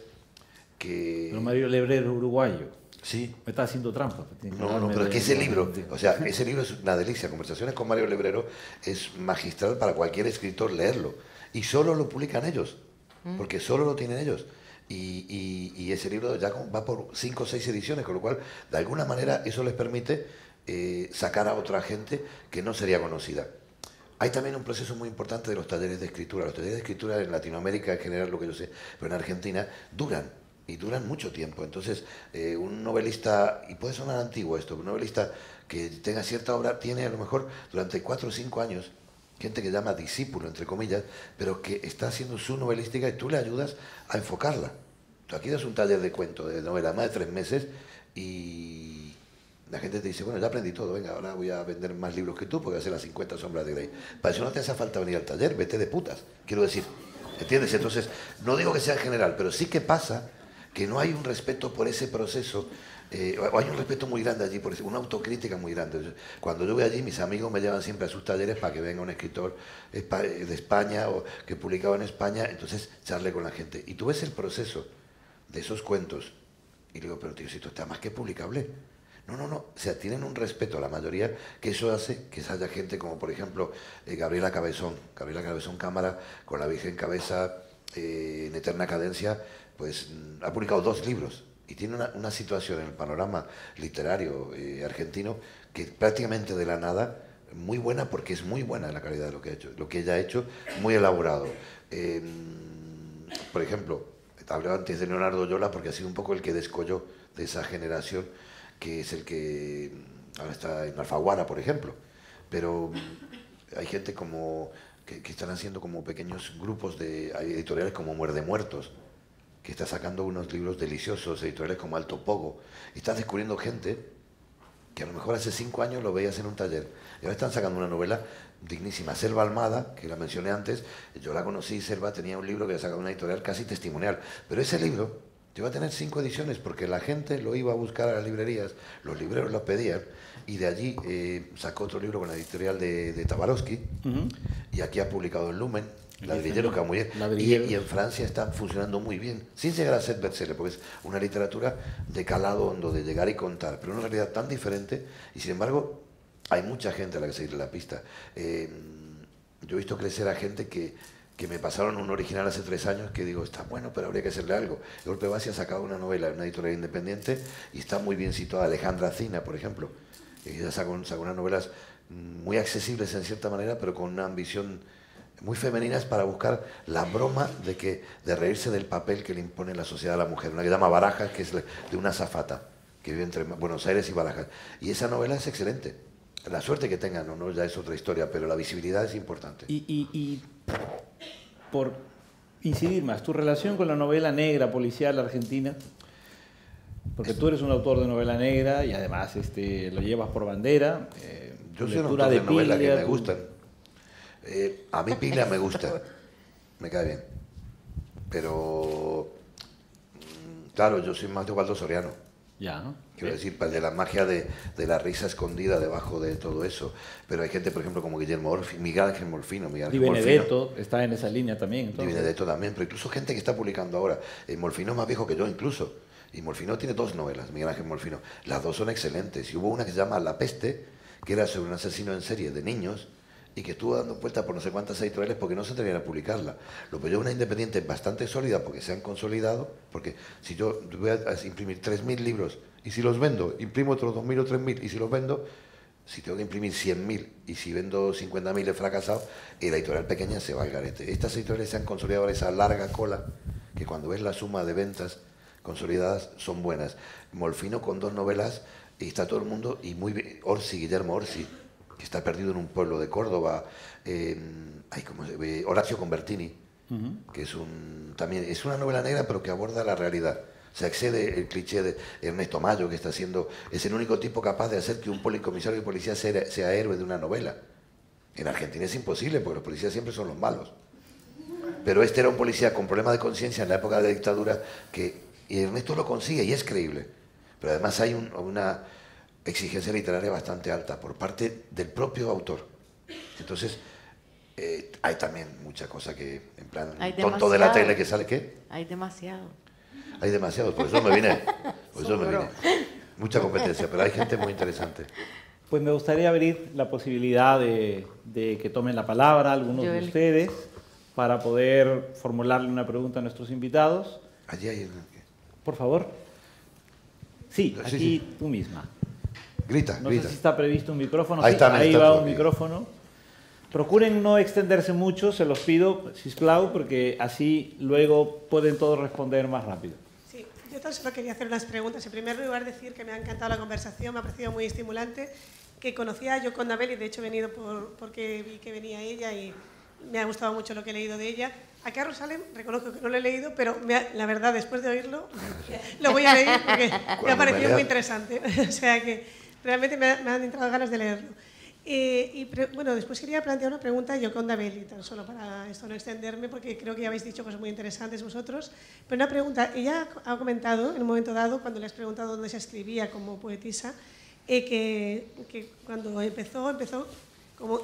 que... Pero Mario Lebrero, uruguayo. Sí. Me está haciendo trampa. No, pero es que ese libro, o sea, ese libro es una delicia. Conversaciones con Mario Lebrero es magistral para cualquier escritor leerlo. Y solo lo publican ellos, porque solo lo tienen ellos. Y ese libro ya va por 5 o 6 ediciones, con lo cual, de alguna manera, eso les permite sacar a otra gente que no sería conocida. Hay también un proceso muy importante de los talleres de escritura. Los talleres de escritura en Latinoamérica, en general, lo que yo sé, pero en Argentina, duran mucho tiempo. Entonces, un novelista, y puede sonar antiguo esto, un novelista que tenga cierta obra, tiene a lo mejor durante 4 o 5 años gente que llama discípulo, entre comillas, pero que está haciendo su novelística y tú le ayudas a enfocarla. Tú aquí das un taller de cuento, de novela, más de 3 meses, y la gente te dice, bueno, ya aprendí todo, venga, ahora voy a vender más libros que tú, porque voy a hacer las 50 sombras de Grey. Para eso no te hace falta venir al taller, vete de putas, quiero decir, ¿entiendes? Entonces, no digo que sea en general, pero sí que pasa que no hay un respeto por ese proceso, o hay un respeto muy grande allí, por una autocrítica muy grande. Cuando yo voy allí, mis amigos me llevan siempre a sus talleres para que venga un escritor de España o que publicaba en España, entonces charle con la gente. Y tú ves el proceso de esos cuentos y digo, pero tío, si esto está más que publicable. No, o sea, tienen un respeto a la mayoría, que eso hace que haya gente como, por ejemplo, Gabriela Cabezón Cámara, con La Virgen Cabeza, en Eterna Cadencia, pues ha publicado 2 libros y tiene una situación en el panorama literario argentino que prácticamente de la nada, muy buena, porque es muy buena la calidad de lo que ha hecho, lo que ella ha hecho, muy elaborado. Por ejemplo, hablaba antes de Leonardo Yola porque ha sido un poco el que descolló de esa generación, que es el que ahora está en Alfaguara, por ejemplo, pero hay gente como que están haciendo como pequeños grupos de editoriales como Muerde Muertos, que está sacando unos libros deliciosos, editoriales como Alto Pogo, y estás descubriendo gente que a lo mejor hace 5 años lo veías en un taller, y ahora están sacando una novela dignísima. Selva Almada, que la mencioné antes, yo la conocí, Selva tenía un libro que ha sacado una editorial casi testimonial, pero ese libro iba a tener 5 ediciones porque la gente lo iba a buscar a las librerías, los libreros lo pedían, y de allí sacó otro libro con la editorial de Tabarovsky, y aquí ha publicado en Lumen, Ladrilleros, que va muy bien, y en Francia está funcionando muy bien, sin llegar a ser bestseller, porque es una literatura de calado hondo, de llegar y contar, pero una realidad tan diferente, y sin embargo hay mucha gente a la que seguirle la pista. Yo he visto crecer a gente que me pasaron un original hace 3 años que digo, está bueno, pero habría que hacerle algo. El Golpe Base ha sacado una novela en una editorial independiente y está muy bien situada. Alejandra Cina, por ejemplo, ella sacó unas novelas muy accesibles en cierta manera, pero con una ambición muy femeninas para buscar la broma de reírse del papel que le impone la sociedad a la mujer. Una que se llama Barajas, que es de una azafata que vive entre Buenos Aires y Barajas. Y esa novela es excelente. La suerte que tengan no ya es otra historia, pero la visibilidad es importante. Y por incidir más, tu relación con la novela negra policial argentina, porque tú eres un autor de novela negra y además lo llevas por bandera. Yo soy un autor de novelas que me gustan. A mí Piglia me gusta, me cae bien. Pero, claro, yo soy más de Waldo Soriano. Ya, ¿no? Quiero decir, de la magia de la risa escondida debajo de todo eso. Pero hay gente, por ejemplo, como Guillermo Orfi, Miguel Ángel Molfino. Di Benedetto está en esa línea también. Di Benedetto también, pero incluso gente que está publicando ahora. Molfino es más viejo que yo, incluso. Y Molfino tiene 2 novelas, Miguel Ángel Molfino. Las 2 son excelentes. Y hubo una que se llama La Peste, que era sobre un asesino en serie de niños, y que estuvo dando vueltas por no sé cuántas editoriales porque no se atrevían a publicarla. Lo que yo una independiente bastante sólida porque se han consolidado, porque si yo voy a imprimir 3.000 libros y si los vendo, imprimo otros 2.000 o 3.000 y si los vendo, si tengo que imprimir 100.000 y si vendo 50.000 he fracasado, y la editorial pequeña se va al garete. Estas editoriales se han consolidado ahora esa larga cola que cuando ves la suma de ventas consolidadas son buenas. Molfino con 2 novelas y está todo el mundo, y muy bien, Guillermo Orsi, que está perdido en un pueblo de Córdoba, Horacio Convertini, que también es una novela negra pero que aborda la realidad. Se excede el cliché de Ernesto Mayo, que es el único tipo capaz de hacer que un comisario de policía sea héroe de una novela. En Argentina es imposible porque los policías siempre son los malos. Pero este era un policía con problemas de conciencia en la época de la dictadura y Ernesto lo consigue y es creíble. Pero además hay una exigencia literaria bastante alta por parte del propio autor. Entonces, hay también mucha cosa que, en plan, tonto de la tele que sale, ¿qué? Hay demasiado. Hay demasiado, por eso me vine. Mucha competencia, pero hay gente muy interesante. Pues me gustaría abrir la posibilidad de que tomen la palabra algunos de ustedes para poder formularle una pregunta a nuestros invitados. Allí hay... Por favor. Sí, aquí sí. Tú misma. Grita. No sé si está previsto un micrófono. Ahí va un micrófono. Procuren no extenderse mucho, se los pido, sisplau, porque así luego pueden todos responder más rápido. Sí, yo tan solo quería hacer unas preguntas. En primer lugar, decir que me ha encantado la conversación, me ha parecido muy estimulante, que conocía a Gioconda Belli, de hecho he venido porque vi que venía ella y me ha gustado mucho lo que he leído de ella. A Carlos Salem, reconozco que no lo he leído, pero la verdad, después de oírlo, lo voy a leer porque me ha parecido muy interesante. O sea que realmente me han entrado ganas de leerlo. Bueno, después quería plantear una pregunta a Gioconda Belli, tan solo para esto no extenderme, porque creo que ya habéis dicho cosas muy interesantes vosotros. Pero una pregunta, ella ha comentado en un momento dado, cuando le has preguntado dónde se escribía como poetisa, que cuando empezó como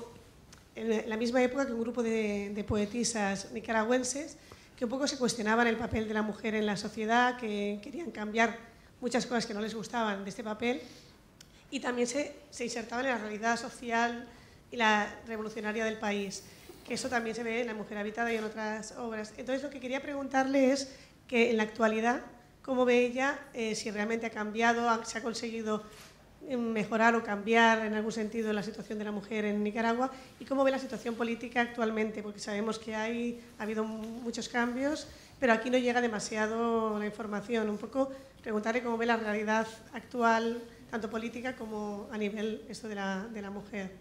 en la misma época que un grupo de poetisas nicaragüenses que un poco se cuestionaban el papel de la mujer en la sociedad, que querían cambiar muchas cosas que no les gustaban de este papel, y también se insertaban en la realidad social y la revolucionaria del país, que eso también se ve en La mujer habitada y en otras obras. Entonces lo que quería preguntarle es que en la actualidad, ¿cómo ve ella si realmente ha cambiado, se ha conseguido mejorar o cambiar en algún sentido la situación de la mujer en Nicaragua, y cómo ve la situación política actualmente? Porque sabemos que ha habido muchos cambios, pero aquí no llega demasiado la información. Un poco preguntarle cómo ve la realidad actual, tanto política como a nivel de la mujer,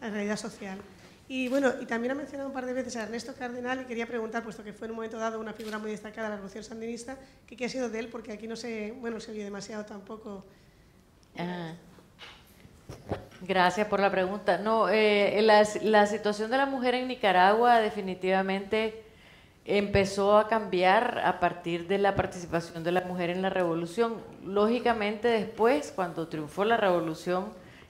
la realidad social. Y bueno, y también ha mencionado un par de veces a Ernesto Cardenal, y quería preguntar, puesto que fue en un momento dado una figura muy destacada de la Revolución Sandinista, qué ha sido de él, porque aquí no se oye demasiado tampoco. Gracias por la pregunta. No, la situación de la mujer en Nicaragua definitivamente empezó a cambiar a partir de la participación de la mujer en la revolución. Lógicamente después, cuando triunfó la revolución,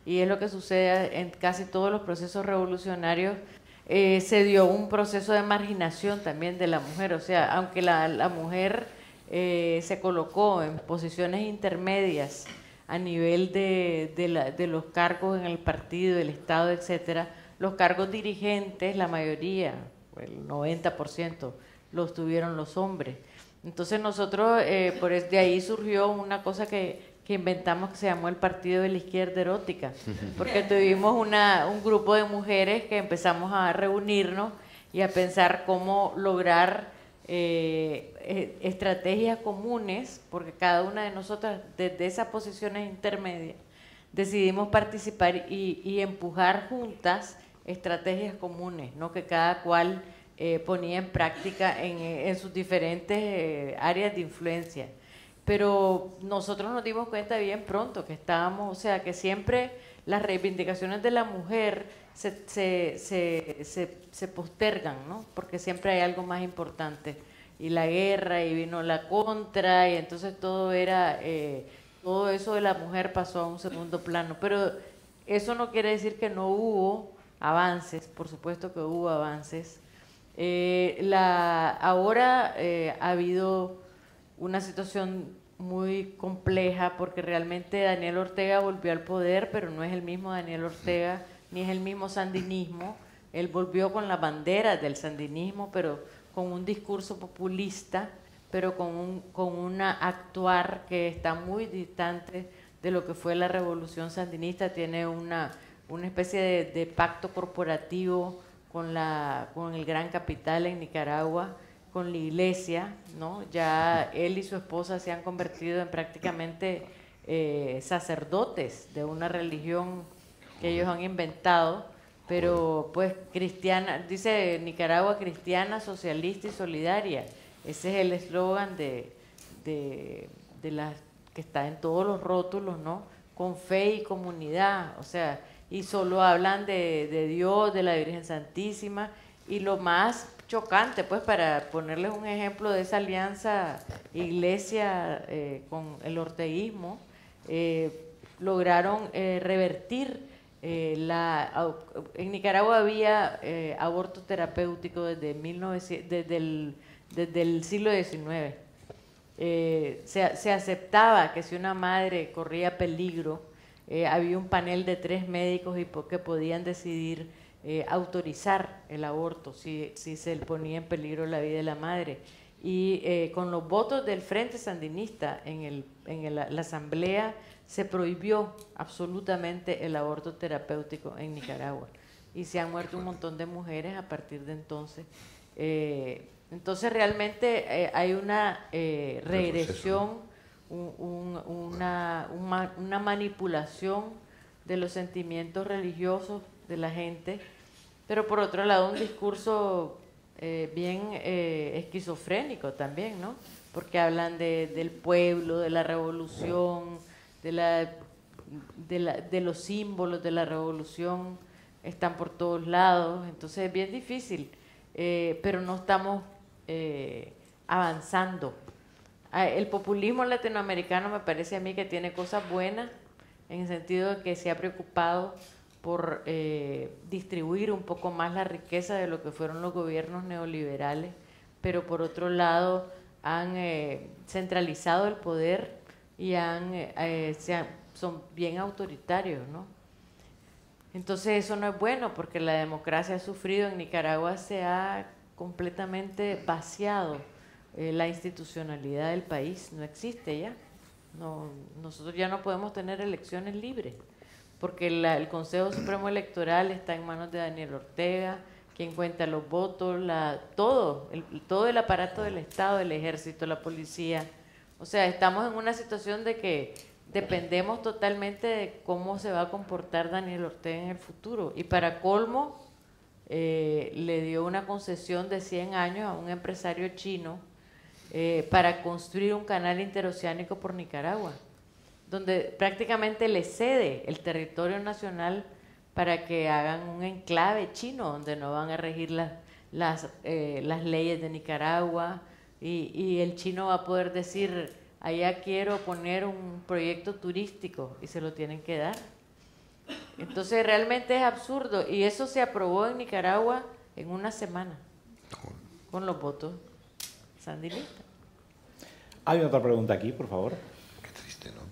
y es lo que sucede en casi todos los procesos revolucionarios, se dio un proceso de marginación también de la mujer. O sea, aunque la mujer se colocó en posiciones intermedias a nivel de los cargos en el partido, el Estado, etcétera, los cargos dirigentes, la mayoría, el 90%, los tuvieron los hombres. Entonces nosotros, de ahí surgió una cosa que inventamos que se llamó el Partido de la Izquierda Erótica, porque tuvimos un grupo de mujeres que empezamos a reunirnos y a pensar cómo lograr estrategias comunes, porque cada una de nosotras desde esas posiciones intermedias decidimos participar y empujar juntas estrategias comunes, no que cada cual ponía en práctica en sus diferentes áreas de influencia. Pero nosotros nos dimos cuenta bien pronto que estábamos, o sea, que siempre las reivindicaciones de la mujer se postergan, ¿no? Porque siempre hay algo más importante. Y la guerra, y vino la contra, y entonces todo eso de la mujer pasó a un segundo plano. Pero eso no quiere decir que no hubo avances, por supuesto que hubo avances. Ahora ha habido una situación muy compleja porque realmente Daniel Ortega volvió al poder, pero no es el mismo Daniel Ortega, ni es el mismo sandinismo. Él volvió con las banderas del sandinismo, pero con un discurso populista, pero con una actuar que está muy distante de lo que fue la revolución sandinista. Tiene una especie de pacto corporativo con el gran capital en Nicaragua, con la iglesia, ¿no? Ya él y su esposa se han convertido en prácticamente sacerdotes de una religión que ellos han inventado, pero pues cristiana, dice Nicaragua cristiana, socialista y solidaria. Ese es el eslogan de las que está en todos los rótulos, ¿no? Con fe y comunidad, o sea, y solo hablan de Dios, de la Virgen Santísima, y lo más chocante, pues, para ponerles un ejemplo de esa alianza iglesia con el orteguismo, lograron revertir en Nicaragua había aborto terapéutico desde el siglo XIX. Se aceptaba que si una madre corría peligro, había un panel de 3 médicos que podían decidir autorizar el aborto si se ponía en peligro la vida de la madre. Y con los votos del Frente Sandinista en la Asamblea se prohibió absolutamente el aborto terapéutico en Nicaragua. Y se han muerto un montón de mujeres a partir de entonces. Entonces realmente hay una regresión, una manipulación de los sentimientos religiosos de la gente, pero por otro lado un discurso bien esquizofrénico también, ¿no? Porque hablan del pueblo, de la revolución, de los símbolos de la revolución, están por todos lados, entonces es bien difícil, pero no estamos avanzando. El populismo latinoamericano me parece a mí que tiene cosas buenas, en el sentido de que se ha preocupado por distribuir un poco más la riqueza de lo que fueron los gobiernos neoliberales, pero por otro lado han centralizado el poder y son bien autoritarios, ¿no? Entonces eso no es bueno porque la democracia ha sufrido. En Nicaragua se ha completamente vaciado la institucionalidad del país, no existe ya. Nosotros ya no podemos tener elecciones libres porque el Consejo Supremo Electoral está en manos de Daniel Ortega, quien cuenta los votos, todo el aparato del Estado, el ejército, la policía. O sea, estamos en una situación de que dependemos totalmente de cómo se va a comportar Daniel Ortega en el futuro. Y para colmo, le dio una concesión de 100 años a un empresario chino para construir un canal interoceánico por Nicaragua, donde prácticamente le cede el territorio nacional para que hagan un enclave chino, donde no van a regir las leyes de Nicaragua, y el chino va a poder decir, allá quiero poner un proyecto turístico, y se lo tienen que dar. Entonces realmente es absurdo, y eso se aprobó en Nicaragua en una semana, con los votos sandinistas. Hay otra pregunta aquí, por favor. Qué triste, ¿no?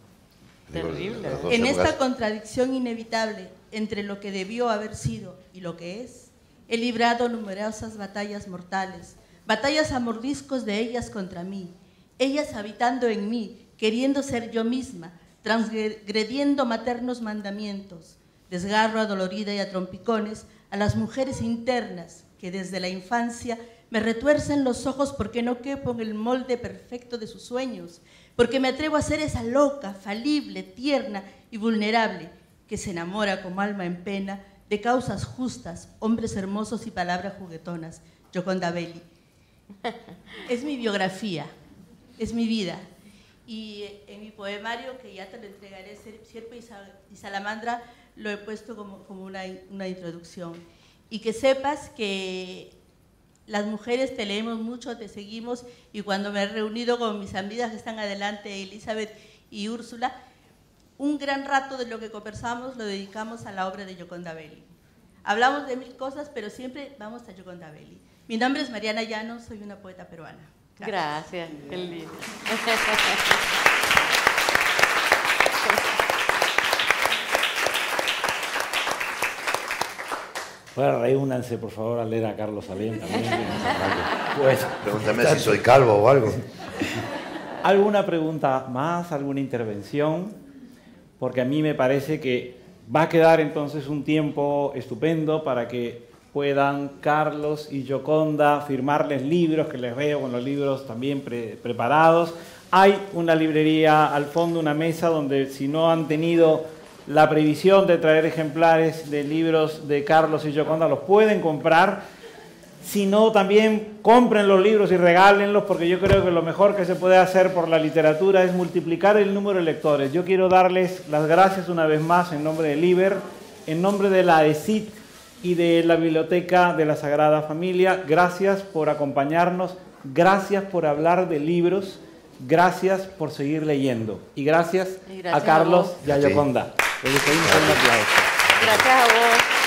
Terrible. En esta contradicción inevitable entre lo que debió haber sido y lo que es, he librado numerosas batallas mortales, batallas a mordiscos de ellas contra mí, ellas habitando en mí, queriendo ser yo misma, transgrediendo maternos mandamientos, desgarro adolorida y a trompicones a las mujeres internas que desde la infancia me retuercen los ojos porque no quepo en el molde perfecto de sus sueños, porque me atrevo a ser esa loca, falible, tierna y vulnerable que se enamora como alma en pena de causas justas, hombres hermosos y palabras juguetonas. Gioconda Belli. Es mi biografía, es mi vida. Y en mi poemario, que ya te lo entregaré, Sierpe y Salamandra, lo he puesto como una introducción. Y que sepas que las mujeres te leemos mucho, te seguimos, y cuando me he reunido con mis amigas que están adelante, Elizabeth y Úrsula, un gran rato de lo que conversamos lo dedicamos a la obra de Gioconda Belli. Hablamos de mil cosas, pero siempre vamos a Gioconda Belli. Mi nombre es Mariana Llanos, soy una poeta peruana. Gracias, qué lindo. Ahora reúnanse, por favor, a leer a Carlos Salem también. Pues, Pregúntame si soy calvo o algo. ¿alguna pregunta más? ¿Alguna intervención? Porque a mí me parece que va a quedar entonces un tiempo estupendo para que puedan Carlos y Gioconda firmarles libros, que les veo con los libros también preparados. Hay una librería al fondo, una mesa donde si no han tenido la previsión de traer ejemplares de libros de Carlos y Gioconda, los pueden comprar. Si no, también compren los libros y regálenlos, porque yo creo que lo mejor que se puede hacer por la literatura es multiplicar el número de lectores. Yo quiero darles las gracias una vez más en nombre del IBER, en nombre de la ESIT y de la Biblioteca de la Sagrada Familia. Gracias por acompañarnos, gracias por hablar de libros, gracias por seguir leyendo. Y gracias a Carlos y a Gioconda. Les pedimos un aplauso. Gracias a vos.